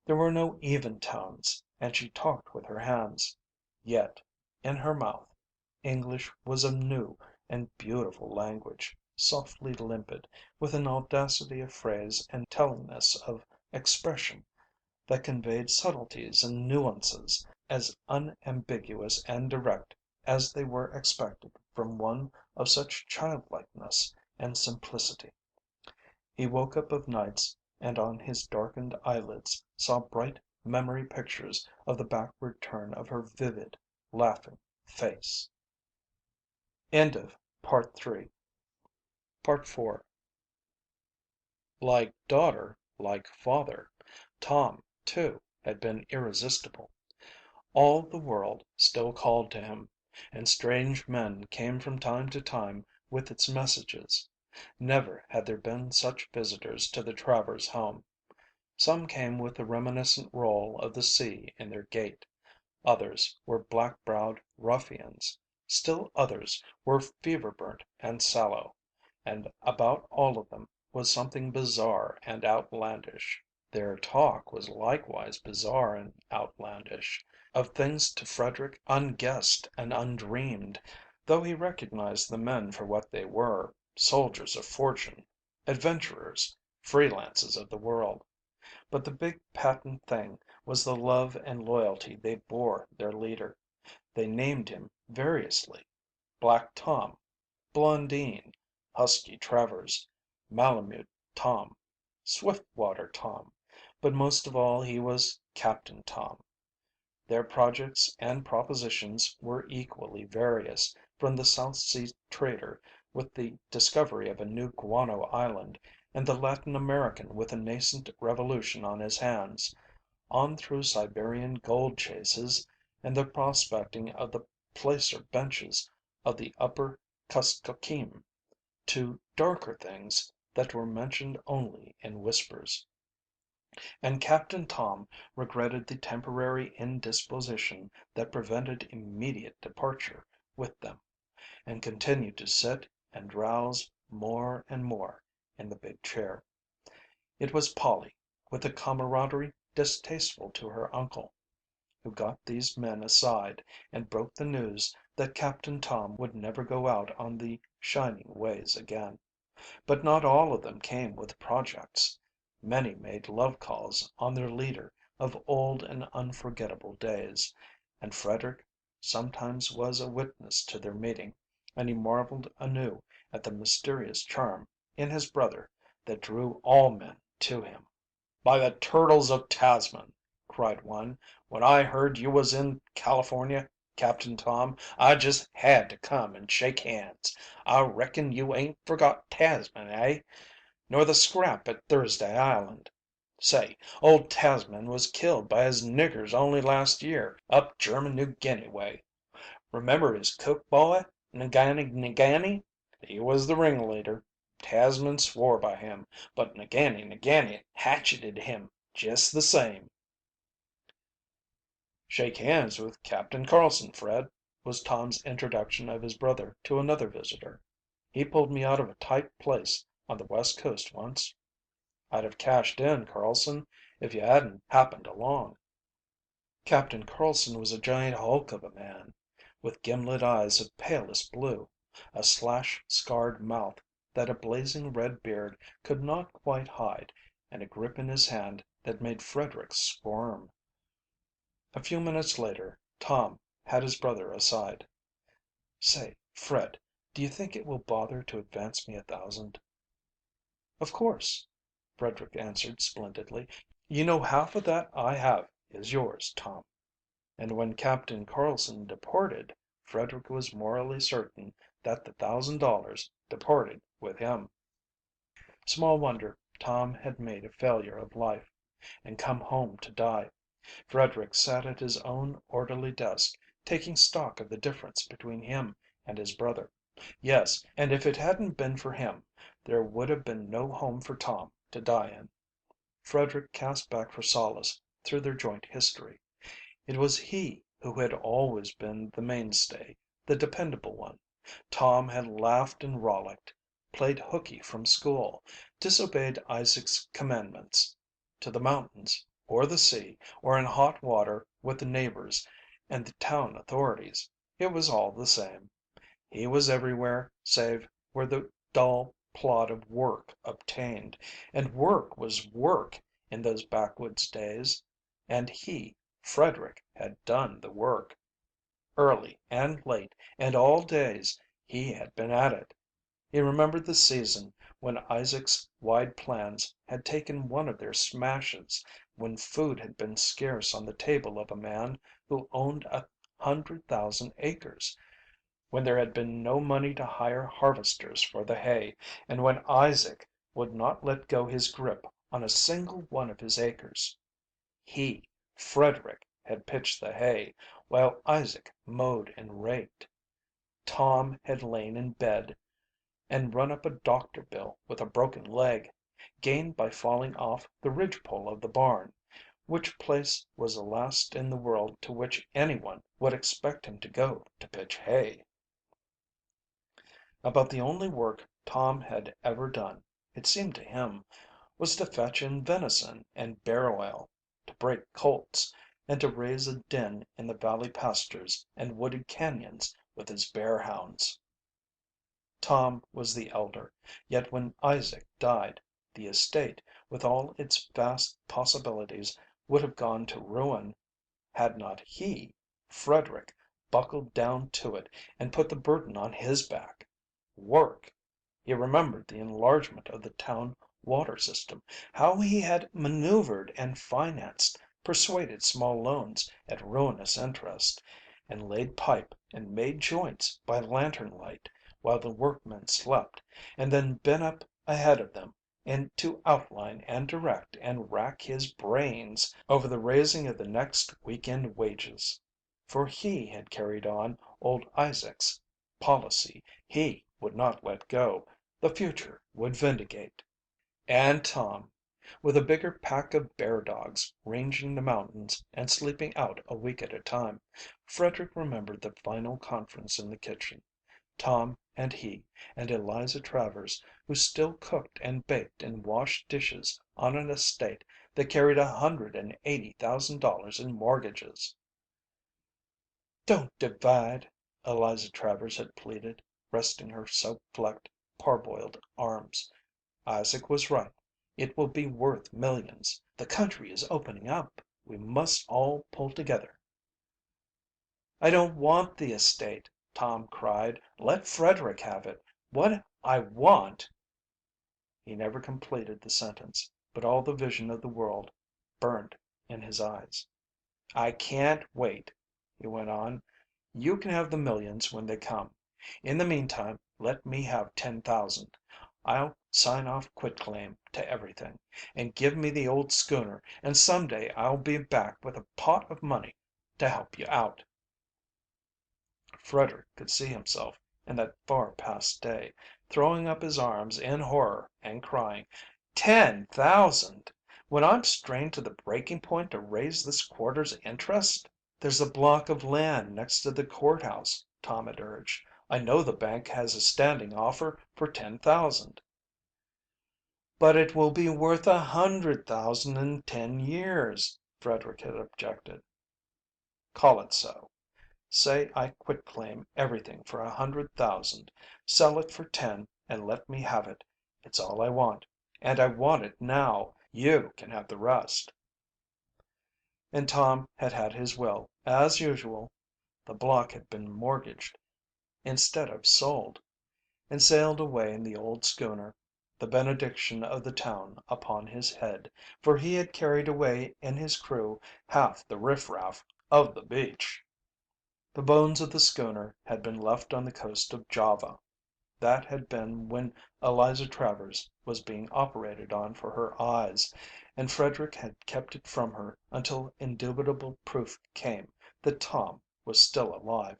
There were no even tones, and she talked with her hands. Yet, in her mouth, English was a new and beautiful language, softly limpid, with an audacity of phrase and tellingness of expression that conveyed subtleties and nuances as unambiguous and direct as they were expected from one of such childlikeness and simplicity. He woke up of nights and on his darkened eyelids saw bright memory pictures of the backward turn of her vivid, laughing face. End of Part 3. Part 4. Like daughter, like father, Tom, too, had been irresistible. All the world still called to him, and strange men came from time to time with its messages. Never had there been such visitors to the Travers home. Some came with the reminiscent roll of the sea in their gait. Others were black-browed ruffians. Still others were fever-burnt and sallow. And about all of them was something bizarre and outlandish. Their talk was likewise bizarre and outlandish, of things to Frederick unguessed and undreamed, though he recognized the men for what they were, soldiers of fortune, adventurers, free lances of the world. But the big patent thing was the love and loyalty they bore their leader. They named him variously: Black Tom, Blondine, Husky Travers, Malemute Tom, Swiftwater Tom, but most of all he was Captain Tom. Their projects and propositions were equally various, from the South Sea trader with the discovery of a new guano island, and the Latin American with a nascent revolution on his hands, on through Siberian gold chases and the prospecting of the placer benches of the upper Kuskokeem, to darker things that were mentioned only in whispers. And Captain Tom regretted the temporary indisposition that prevented immediate departure with them, and continued to sit and drowse more and more in the big chair. It was Polly, with a camaraderie distasteful to her uncle, who got these men aside and broke the news that Captain Tom would never go out on the shining ways again. But not all of them came with projects. Many made love calls on their leader of old and unforgettable days, and Frederick sometimes was a witness to their meeting, and he marveled anew at the mysterious charm in his brother that drew all men to him. "By the Turtles of Tasman!" cried one, "when I heard you was in California, Captain Tom, I just had to come and shake hands. I reckon you ain't forgot Tasman, eh? Nor the scrap at Thursday Island. Say, old Tasman was killed by his niggers only last year, up German New Guinea way. Remember his cook boy, Ngani? He was the ringleader. Tasman swore by him, but Ngani hatcheted him just the same." "Shake hands with Captain Carlson, Fred," was Tom's introduction of his brother to another visitor. "He pulled me out of a tight place on the West Coast once. I'd have cashed in, Carlson, if you hadn't happened along." Captain Carlson was a giant hulk of a man, with gimlet eyes of palest blue, a slash-scarred mouth that a blazing red beard could not quite hide, and a grip in his hand that made Frederick squirm. A few minutes later Tom had his brother aside. "Say, Fred, do you think it will bother to advance me 1,000?" "Of course," Frederick answered splendidly. "You know half of that I have is yours, Tom." And when Captain Carlson departed, Frederick was morally certain that the $1,000 departed with him. Small wonder Tom had made a failure of life, and come home to die. Frederick sat at his own orderly desk, taking stock of the difference between him and his brother. Yes, and if it hadn't been for him, there would have been no home for Tom to die in. Frederick cast back for solace through their joint history. It was he who had always been the mainstay, the dependable one. Tom had laughed and rollicked. played hooky from school, disobeyed Isaac's commandments, to the mountains, or the sea, or in hot water with the neighbors and the town authorities, it was all the same. He was everywhere save where the dull plod of work obtained, and work was work in those backwoods days, and he, Frederick, had done the work. Early and late and all days he had been at it. He remembered the season when Isaac's wide plans had taken one of their smashes, when food had been scarce on the table of a man who owned 100,000 acres, when there had been no money to hire harvesters for the hay, and when Isaac would not let go his grip on a single one of his acres. He, Frederick, had pitched the hay, while Isaac mowed and raked. Tom had lain in bed and run up a doctor bill with a broken leg, gained by falling off the ridgepole of the barn, which place was the last in the world to which any one would expect him to go to pitch hay. About the only work Tom had ever done, it seemed to him, was to fetch in venison and bear oil, to break colts, and to raise a den in the valley pastures and wooded cañons with his bear hounds. Tom was the elder, yet when Isaac died, the estate, with all its vast possibilities, would have gone to ruin, had not he, Frederick, buckled down to it and put the burden on his back. Work! He remembered the enlargement of the town water system, how he had maneuvered and financed, persuaded small loans at ruinous interest, and laid pipe and made joints by lantern light while the workmen slept, and then been up ahead of them and to outline and direct and rack his brains over the raising of the next week end wages. For he had carried on old Isaac's policy. He would not let go. The future would vindicate. And Tom, with a bigger pack of bear dogs ranging the mountains and sleeping out a week at a time. Frederick remembered the final conference in the kitchen. Tom and he and Eliza Travers, who still cooked and baked and washed dishes on an estate that carried $180,000 in mortgages. "Don't divide," Eliza Travers had pleaded, resting her soap-flecked, parboiled arms. "Isaac was right. It will be worth millions. The country is opening up. We must all pull together." "I don't want the estate," Tom cried. "Let Frederick have it. What I want " He never completed the sentence, but all the vision of the world burned in his eyes. "I can't wait," he went on. "You can have the millions when they come. In the meantime let me have 10,000. I'll sign off quitclaim to everything. And give me the old schooner, and some day I'll be back with a pot of money to help you out." Frederick could see himself, in that far past day, throwing up his arms in horror and crying: "10,000! When I'm strained to the breaking point to raise this quarter's interest!" "There's a block of land next to the courthouse," Tom had urged. "I know the bank has a standing offer for 10,000." "But it will be worth 100,000 in 10 years," Frederick had objected. "Call it so. Say I quitclaim everything for 100,000. Sell it for 10 and let me have it. It's all I want, and I want it now. You can have the rest." And Tom had had his will, as usual. The block had been mortgaged instead of sold, and sailed away in the old schooner, the benediction of the town upon his head, for he had carried away in his crew half the riffraff of the beach. The bones of the schooner had been left on the coast of Java. That had been when Eliza Travers was being operated on for her eyes, and Frederick had kept it from her until indubitable proof came that Tom was still alive.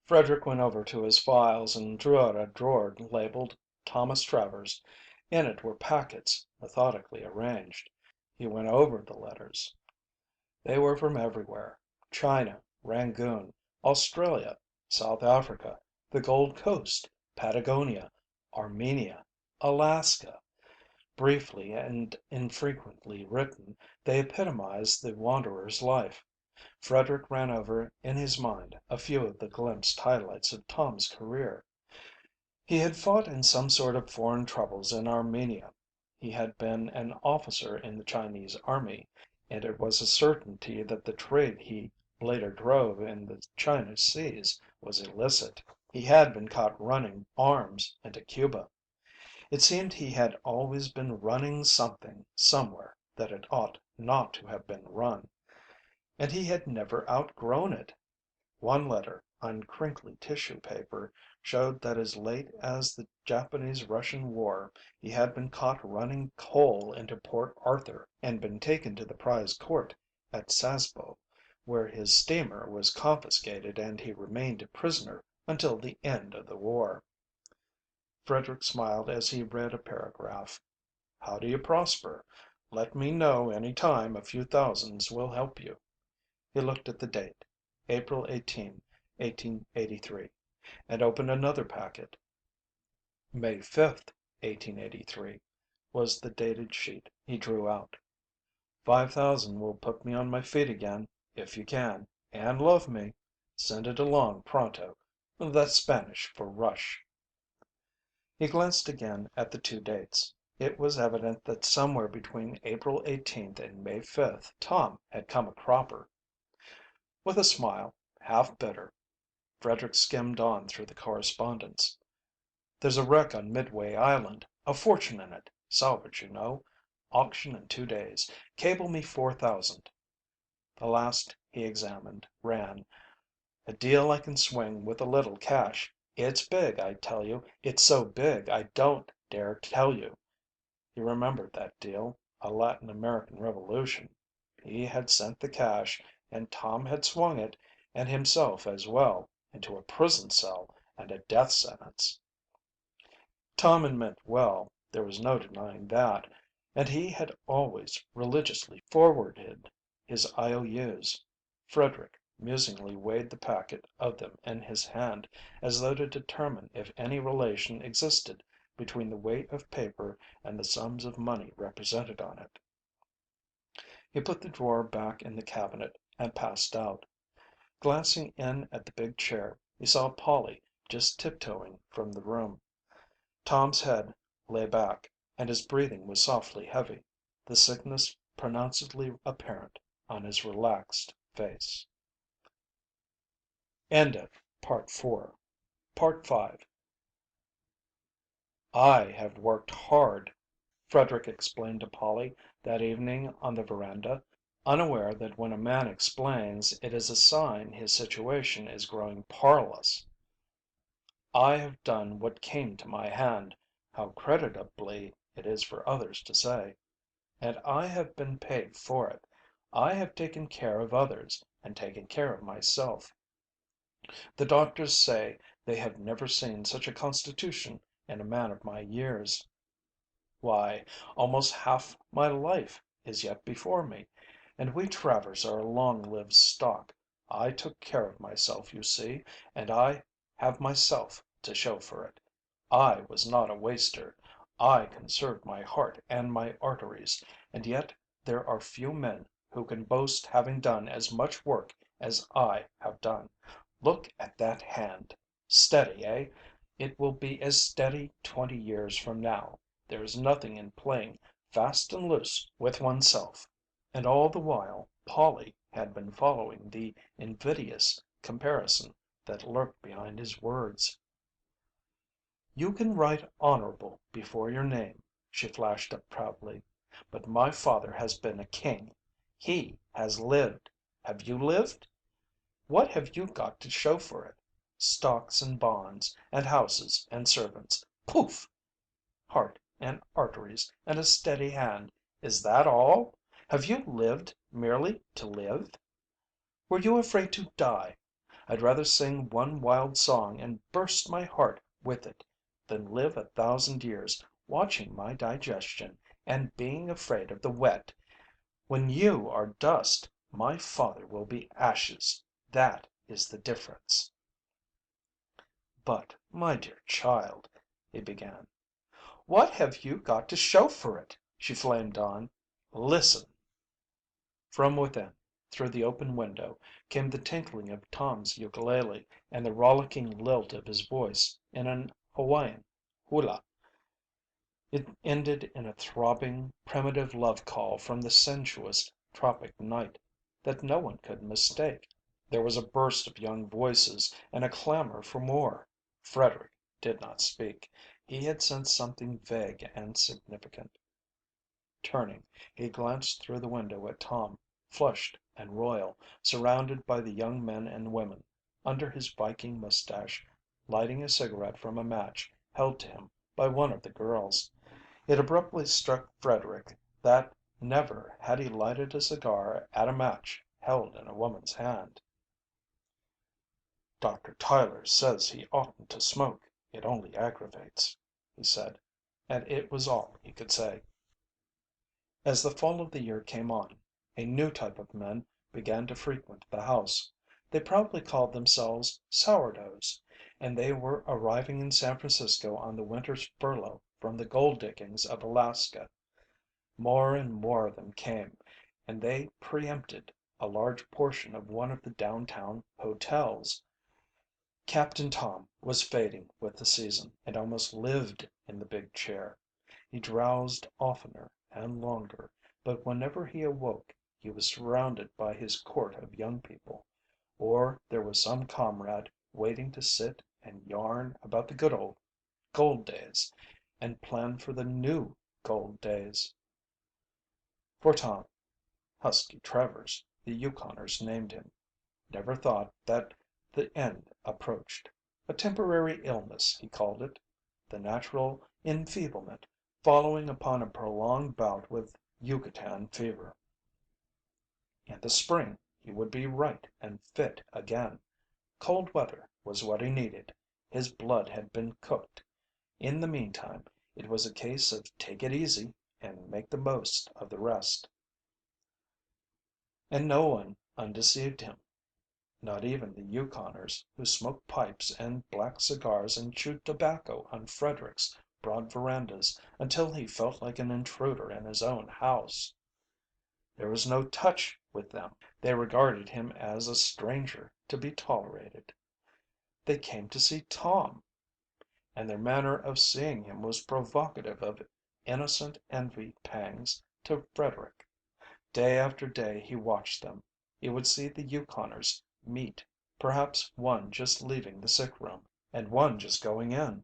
Frederick went over to his files and drew out a drawer labeled "Thomas Travers." In it were packets, methodically arranged. He went over the letters. They were from everywhere: China, Rangoon, Australia, South Africa, the Gold Coast, Patagonia, Armenia, Alaska. Briefly and infrequently written, they epitomized the wanderer's life. Frederick ran over in his mind a few of the glimpsed highlights of Tom's career. He had fought in some sort of foreign troubles in Armenia. He had been an officer in the Chinese army, and it was a certainty that the trade he later drove in the China seas was illicit. He had been caught running arms into Cuba. It seemed he had always been running something somewhere that it ought not to have been run, and he had never outgrown it. One letter, on crinkly tissue paper, showed that as late as the Japanese Russian War he had been caught running coal into Port Arthur, and been taken to the prize court at Sasebo, where his steamer was confiscated and he remained a prisoner until the end of the war. Frederick smiled as he read a paragraph. "How do you prosper? Let me know any time a few thousands will help you." He looked at the date, April 18, 1883, and opened another packet. May 5, 1883, was the dated sheet he drew out. "5,000 will put me on my feet again, if you can, and love me. Send it along pronto. That's Spanish for rush." He glanced again at the two dates. It was evident that somewhere between April 18th and May 5th Tom had come a cropper. With a smile, half bitter, Frederick skimmed on through the correspondence. "There's a wreck on Midway Island. A fortune in it. Salvage, you know. Auction in 2 days. Cable me 4,000." The last he examined ran: "A deal I can swing with a little cash. It's big, I tell you. It's so big I don't dare tell you." He remembered that deal, a Latin American revolution. He had sent the cash, and Tom had swung it, and himself as well, into a prison cell and a death sentence. Tom had meant well, there was no denying that, and he had always religiously forwarded his IOUs. Frederick musingly weighed the packet of them in his hand, as though to determine if any relation existed between the weight of paper and the sums of money represented on it. He put the drawer back in the cabinet and passed out. Glancing in at the big chair, he saw Polly just tiptoeing from the room. Tom's head lay back, and his breathing was softly heavy, the sickness pronouncedly apparent on his relaxed face. End of Part 4. Part 5. "I have worked hard," Frederick explained to Polly that evening on the veranda, unaware that when a man explains it is a sign his situation is growing parlous. "I have done what came to my hand, how creditably it is for others to say. And I have been paid for it. I have taken care of others and taken care of myself. The doctors say they have never seen such a constitution in a man of my years. Why, almost half my life is yet before me, and we Travers are a long lived stock. I took care of myself, you see, and I have myself to show for it. I was not a waster. I conserved my heart and my arteries, and yet there are few men who can boast having done as much work as I have done. Look at that hand. Steady, eh? It will be as steady 20 years from now. There is nothing in playing fast and loose with oneself." And all the while Polly had been following the invidious comparison that lurked behind his words. "You can write honorable before your name," she flashed up proudly, "but my father has been a king. He has lived. Have you lived? What have you got to show for it? Stocks and bonds, and houses and servants. Poof! Heart and arteries and a steady hand. Is that all? Have you lived merely to live? Were you afraid to die? I'd rather sing one wild song and burst my heart with it than live 1,000 years watching my digestion and being afraid of the wet. When you are dust, my father will be ashes. That is the difference." "But, my dear child," he began. "What have you got to show for it?" she flamed on. "Listen." From within, through the open window, came the tinkling of Tom's ukulele and the rollicking lilt of his voice in an Hawaiian hula. It ended in a throbbing, primitive love call from the sensuous tropic night that no one could mistake. There was a burst of young voices and a clamor for more. Frederick did not speak. He had sensed something vague and significant. Turning, he glanced through the window at Tom, flushed and royal, surrounded by the young men and women, under his Viking mustache, lighting a cigarette from a match held to him by one of the girls. It abruptly struck Frederick that never had he lighted a cigar at a match held in a woman's hand. "Dr. Tyler says he oughtn't to smoke. It only aggravates," he said, and it was all he could say. As the fall of the year came on, a new type of men began to frequent the house. They proudly called themselves "sourdoughs," and they were arriving in San Francisco on the winter's furlough from the gold diggings of Alaska. More and more of them came, and they preempted a large portion of one of the downtown hotels. Captain Tom was fading with the season, and almost lived in the big chair. He drowsed oftener and longer, but whenever he awoke he was surrounded by his court of young people, or there was some comrade waiting to sit and yarn about the good old gold days, and plan for the new gold days. For Tom, "Husky" Travers, the Yukoners named him, never thought that the end approached. A temporary illness, he called it, the natural enfeeblement following upon a prolonged bout with Yucatan fever. In the spring he would be right and fit again. Cold weather was what he needed. His blood had been cooked. In the meantime it was a case of take it easy and make the most of the rest. And no one undeceived him. Not even the Yukoners, who smoked pipes and black cigars and chewed tobacco on Frederick's broad verandas until he felt like an intruder in his own house. There was no touch with them. They regarded him as a stranger to be tolerated. They came to see Tom, and their manner of seeing him was provocative of innocent envy pangs to Frederick. Day after day he watched them. He would see the Yukoners meet, perhaps one just leaving the sick room, and one just going in.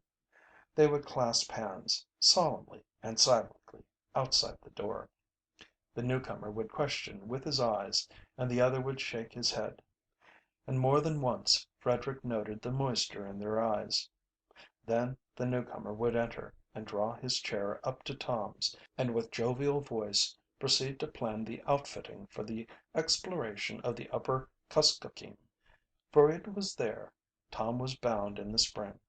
They would clasp hands, solemnly and silently, outside the door. The newcomer would question with his eyes, and the other would shake his head. And more than once Frederick noted the moisture in their eyes. Then the newcomer would enter and draw his chair up to Tom's, and with jovial voice proceed to plan the outfitting for the exploration of the upper Kuskokeem, for it was there Tom was bound in the spring.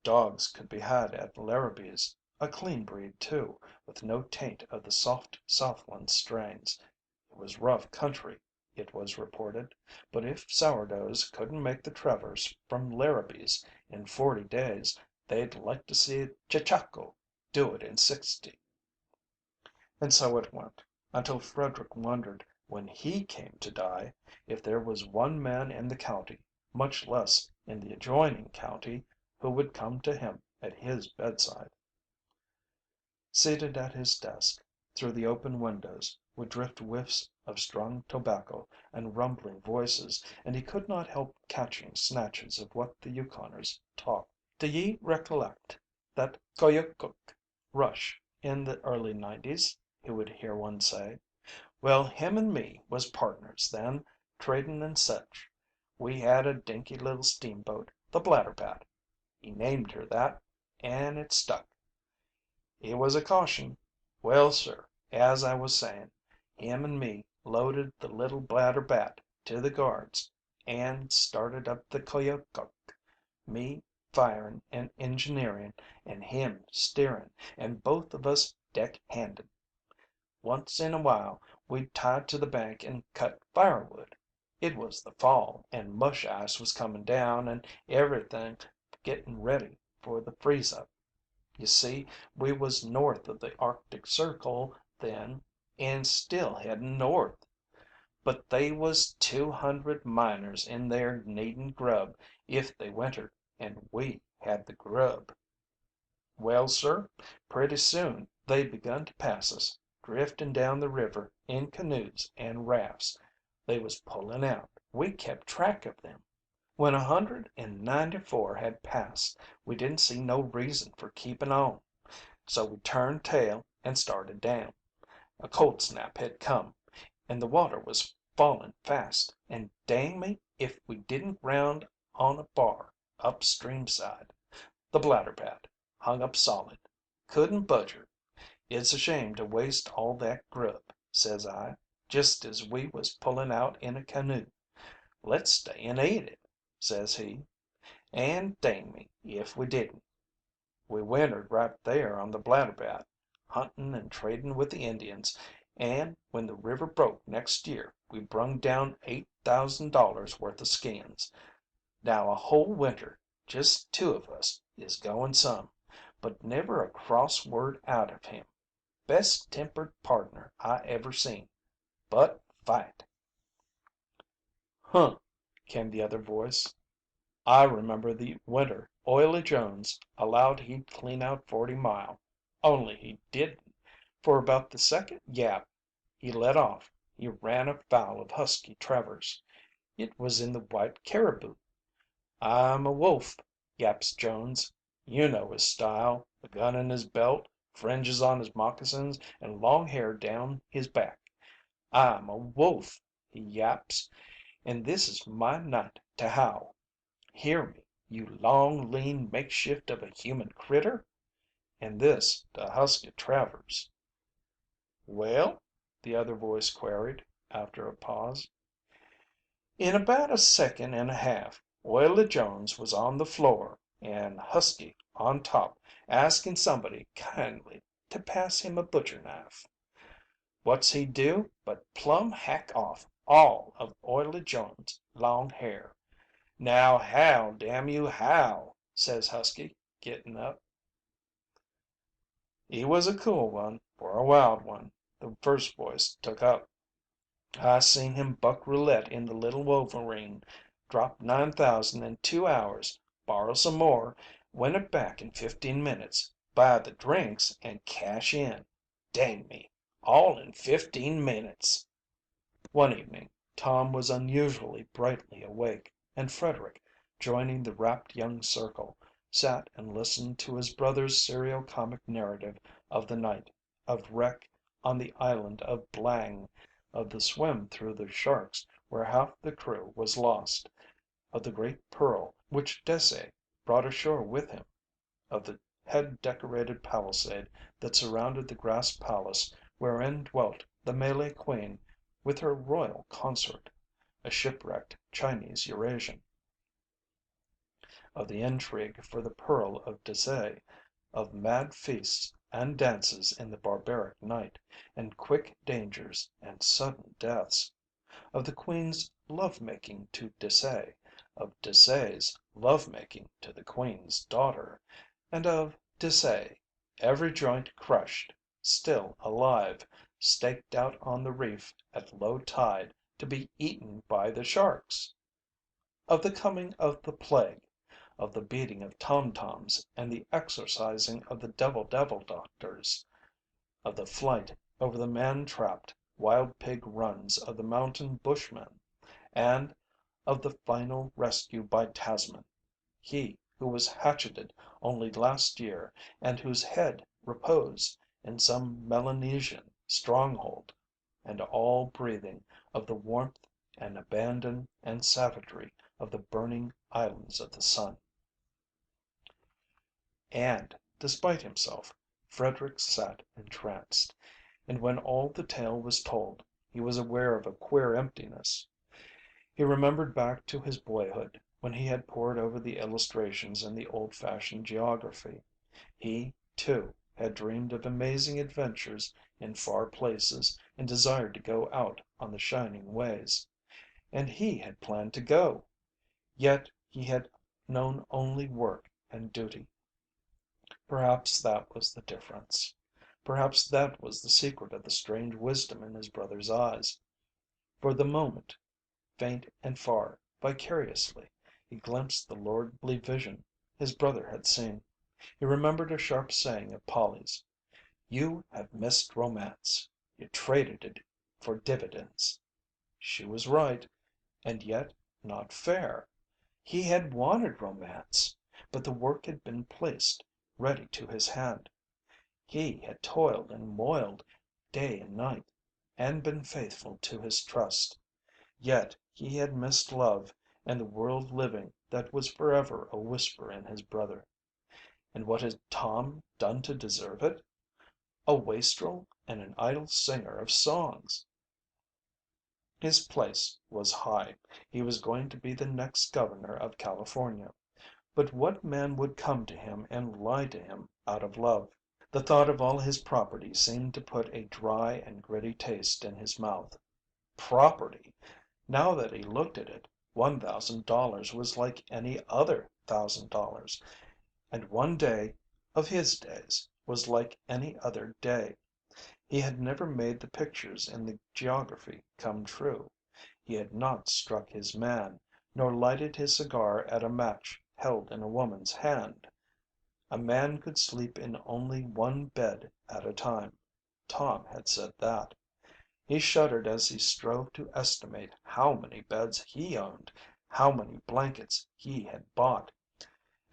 Dogs could be had at Larrabee's, a clean breed too, with no taint of the soft Southland strains. It was rough country, it was reported, but if sourdoughs couldn't make the Travers from Larrabee's in 40 days, they'd like to see Chechako do it in 60. And so it went, until Frederick wondered, when he came to die, if there was one man in the county, much less in the adjoining county, who would come to him at his bedside. Seated at his desk, through the open windows would drift whiffs of strong tobacco and rumbling voices, and he could not help catching snatches of what the Yukoners talked. "Do ye recollect that Koyukuk rush in the early '90's?" he would hear one say. "Well, him and me was partners then, trading and such. We had a dinky little steamboat, the Blatterbat. He named her that, and it stuck. It was a caution. Well, sir, as I was sayin', him and me loaded the little Blatterbat to the guards and started up the Koyukuk, me firin' and engineerin' and him steerin', and both of us deck handed. Once in a while we'd tie to the bank and cut firewood. It was the fall, and mush ice was comin' down and everything gettin' ready for the freeze up. You see, we was north of the Arctic Circle then and still heading north. But they was 200 miners in there needin' grub if they wintered, and we had the grub. Well, sir, pretty soon they begun to pass us, drifting down the river in canoes and rafts. They was pulling out. We kept track of them. When 194 had passed, we didn't see no reason for keeping on, so we turned tail and started down. A cold snap had come, and the water was falling fast, and dang me if we didn't round on a bar upstream side. The Blatterbat hung up solid. Couldn't budge her. It's a shame to waste all that grub, says I, just as we was pulling out in a canoe. Let's stay and eat it, says he, and dang me if we didn't. We wintered right there on the Blatterbat, hunting and trading with the Indians, and when the river broke next year we brung down $8,000 worth of skins. Now a whole winter, just two of us, is going some, but never a cross word out of him. Best tempered pardner I ever seen, but fight." "Huh," came the other voice. "I remember the winter Oily Jones allowed he'd clean out 40 Mile. Only he didn't, for about the second yap he let off he ran afoul of Husky Travers. It was in the White Caribou. 'I'm a wolf,' yaps Jones. You know his style, a gun in his belt, fringes on his moccasins, and long hair down his back. 'I'm a wolf,' he yaps, 'and this is my night to howl. Hear me, you long, lean makeshift of a human critter?' And this to Husky Travers." "Well?" the other voice queried, after a pause. "In about a second and a half Oily Jones was on the floor and Husky on top, asking somebody kindly to pass him a butcher knife. What's he do but plumb hack off all of Oily Jones' long hair. 'Now howl, damn you, howl,' says Husky, getting up. "He was a cool one for a wild one," the first voice took up. "I seen him buck roulette in the Little Wolverine, drop 9,000 in 2 hours, borrow some more, win it back in 15 minutes, buy the drinks, and cash in. Dang me, all in 15 minutes." One evening Tom was unusually brightly awake, and Frederick, joining the rapt young circle, sat and listened to his brother's serio comic narrative of the night, of wreck on the island of Blang, of the swim through the sharks where half the crew was lost, of the great pearl which Dessaix brought ashore with him, of the head decorated palisade that surrounded the grass palace wherein dwelt the Malay Queen with her royal consort, a shipwrecked Chinese Eurasian, of the intrigue for the Pearl of Dessaix, of mad feasts and dances in the barbaric night, and quick dangers and sudden deaths, of the Queen's love making to Dessaix, of Dessaix's love making to the Queen's daughter, and of Dessaix, every joint crushed, still alive, staked out on the reef at low tide to be eaten by the sharks, of the coming of the plague, of the beating of tom toms and the exorcising of the devil doctors, of the flight over the man trapped wild pig runs of the mountain bushmen, and of the final rescue by Tasman, he who was hatcheted only last year and whose head reposed in some Melanesian stronghold, and all breathing of the warmth and abandon and savagery of the burning islands of the sun. And, despite himself, Frederick sat entranced, and when all the tale was told, he was aware of a queer emptiness. He remembered back to his boyhood, when he had pored over the illustrations in the old fashioned geography. He, too, had dreamed of amazing adventures in far places and desired to go out on the shining ways. And he had planned to go. Yet he had known only work and duty. Perhaps that was the difference. Perhaps that was the secret of the strange wisdom in his brother's eyes. For the moment, faint and far, vicariously, he glimpsed the lordly vision his brother had seen. He remembered a sharp saying of Polly's: "You have missed romance. You traded it for dividends." She was right, and yet not fair. He had wanted romance, but the work had been placed ready to his hand. He had toiled and moiled day and night, and been faithful to his trust. Yet he had missed love and the world living that was forever a whisper in his brother. And what had Tom done to deserve it? A wastrel and an idle singer of songs. His place was high. He was going to be the next governor of California. But what man would come to him and lie to him out of love? The thought of all his property seemed to put a dry and gritty taste in his mouth. Property! Now that he looked at it, $1,000 was like any other $1,000, and one day of his days was like any other day. He had never made the pictures in the geography come true. He had not struck his man, nor lighted his cigar at a match held in a woman's hand. A man could sleep in only one bed at a time. Tom had said that. He shuddered as he strove to estimate how many beds he owned, how many blankets he had bought.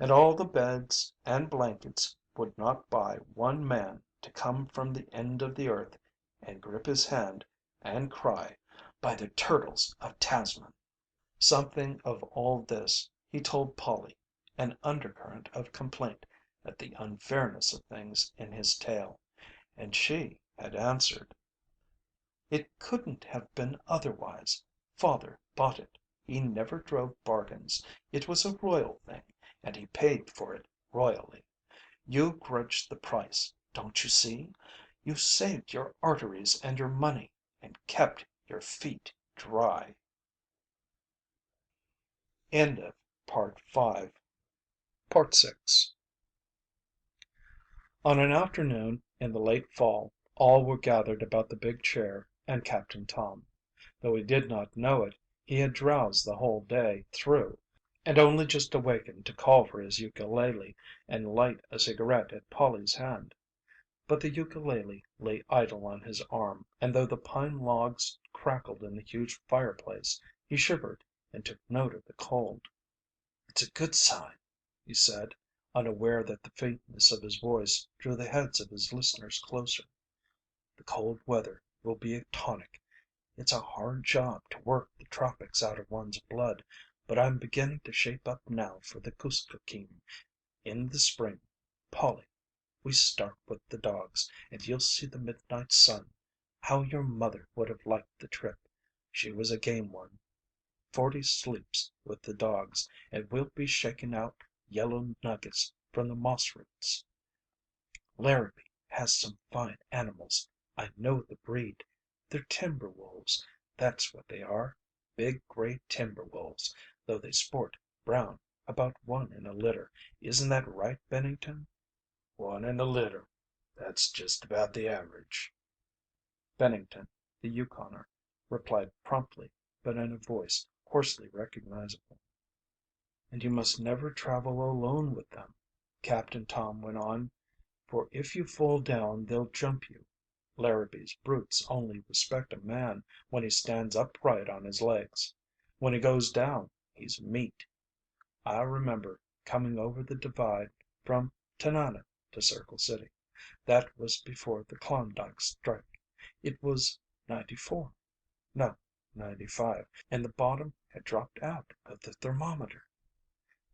And all the beds and blankets would not buy one man to come from the end of the earth and grip his hand and cry, "By the Turtles of Tasman!" Something of all this he told Polly, an undercurrent of complaint at the unfairness of things in his tale, and she had answered: "It couldn't have been otherwise. Father bought it. He never drove bargains. It was a royal thing, and he paid for it royally. You grudged the price, don't you see? You saved your arteries and your money, and kept your feet dry." End of Part 5. Part 6. On an afternoon in the late fall all were gathered about the big chair and Captain Tom. Though he did not know it, he had drowsed the whole day through and only just awakened to call for his ukulele and light a cigarette at Polly's hand. But the ukulele lay idle on his arm, and though the pine logs crackled in the huge fireplace, he shivered and took note of the cold. "It's a good sign," he said, unaware that the faintness of his voice drew the heads of his listeners closer. "The cold weather will be a tonic. It's a hard job to work the tropics out of one's blood, but I'm beginning to shape up now for the Kuskokeem. In the spring, Polly, we start with the dogs, and you'll see the midnight sun. How your mother would have liked the trip. She was a game one. 40 sleeps with the dogs, and we'll be shaking out yellow nuggets from the moss roots. Larrabee has some fine animals. I know the breed. They're timber wolves, that's what they are. Big gray timber wolves, though they sport brown, about one in a litter. Isn't that right, Bennington?" "One in a litter. That's just about the average." Bennington, the Yukoner, replied promptly, but in a voice hoarsely recognizable. "And you must never travel alone with them," Captain Tom went on, "for if you fall down they'll jump you. Larrabee's brutes only respect a man when he stands upright on his legs. When he goes down he's meat. I remember coming over the divide from Tanana to Circle City. That was before the Klondike strike. It was '94. No, '95, and the bottom had dropped out of the thermometer.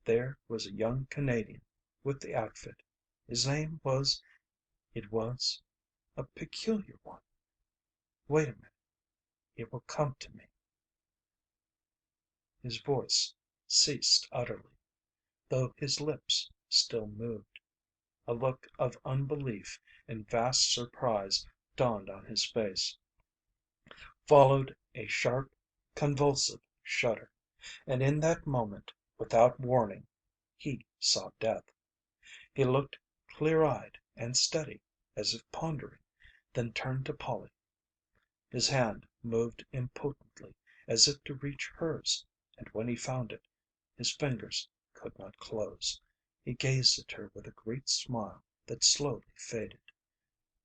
There was a young Canadian with the outfit. His name was it was a peculiar one. Wait a minute. It will come to me." His voice ceased utterly, though his lips still moved. A look of unbelief and vast surprise dawned on his face. Followed a sharp, convulsive shudder, and in that moment, without warning, he saw death. He looked clear-eyed and steady, as if pondering, then turned to Polly. His hand moved impotently, as if to reach hers, and when he found it, his fingers could not close. He gazed at her with a great smile that slowly faded.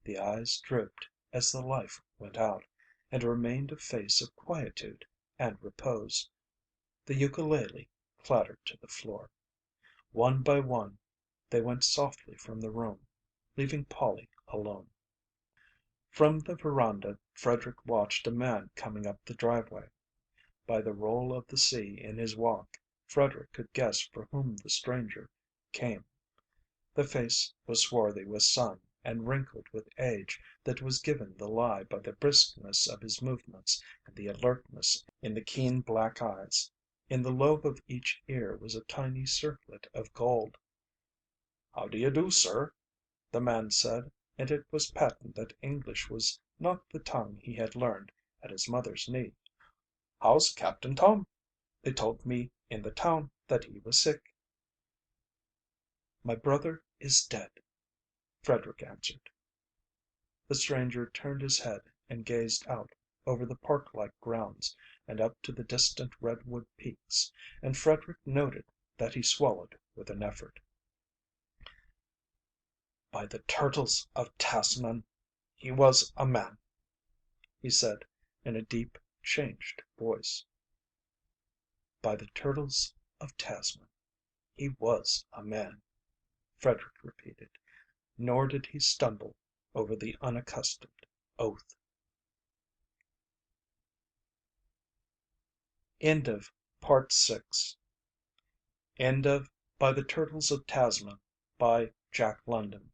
The eyes drooped as the life went out, and remained a face of quietude and repose. The ukulele clattered to the floor. One by one they went softly from the room, leaving Polly alone. From the veranda Frederick watched a man coming up the driveway. By the roll of the sea in his walk, Frederick could guess for whom the stranger came. The face was swarthy with sun and wrinkled with age that was given the lie by the briskness of his movements and the alertness in the keen black eyes. In the lobe of each ear was a tiny circlet of gold. "How do you do, sir?" the man said, and it was patent that English was not the tongue he had learned at his mother's knee. "How's Captain Tom? They told me in the town that he was sick." "My brother is dead," Frederick answered. The stranger turned his head and gazed out over the park-like grounds and up to the distant redwood peaks, and Frederick noted that he swallowed with an effort. "By the Turtles of Tasman, he was a man," he said in a deep, changed voice. "By the Turtles of Tasman, he was a man," Frederick repeated, nor did he stumble over the unaccustomed oath. End of Part 6. End of By the Turtles of Tasman by Jack London.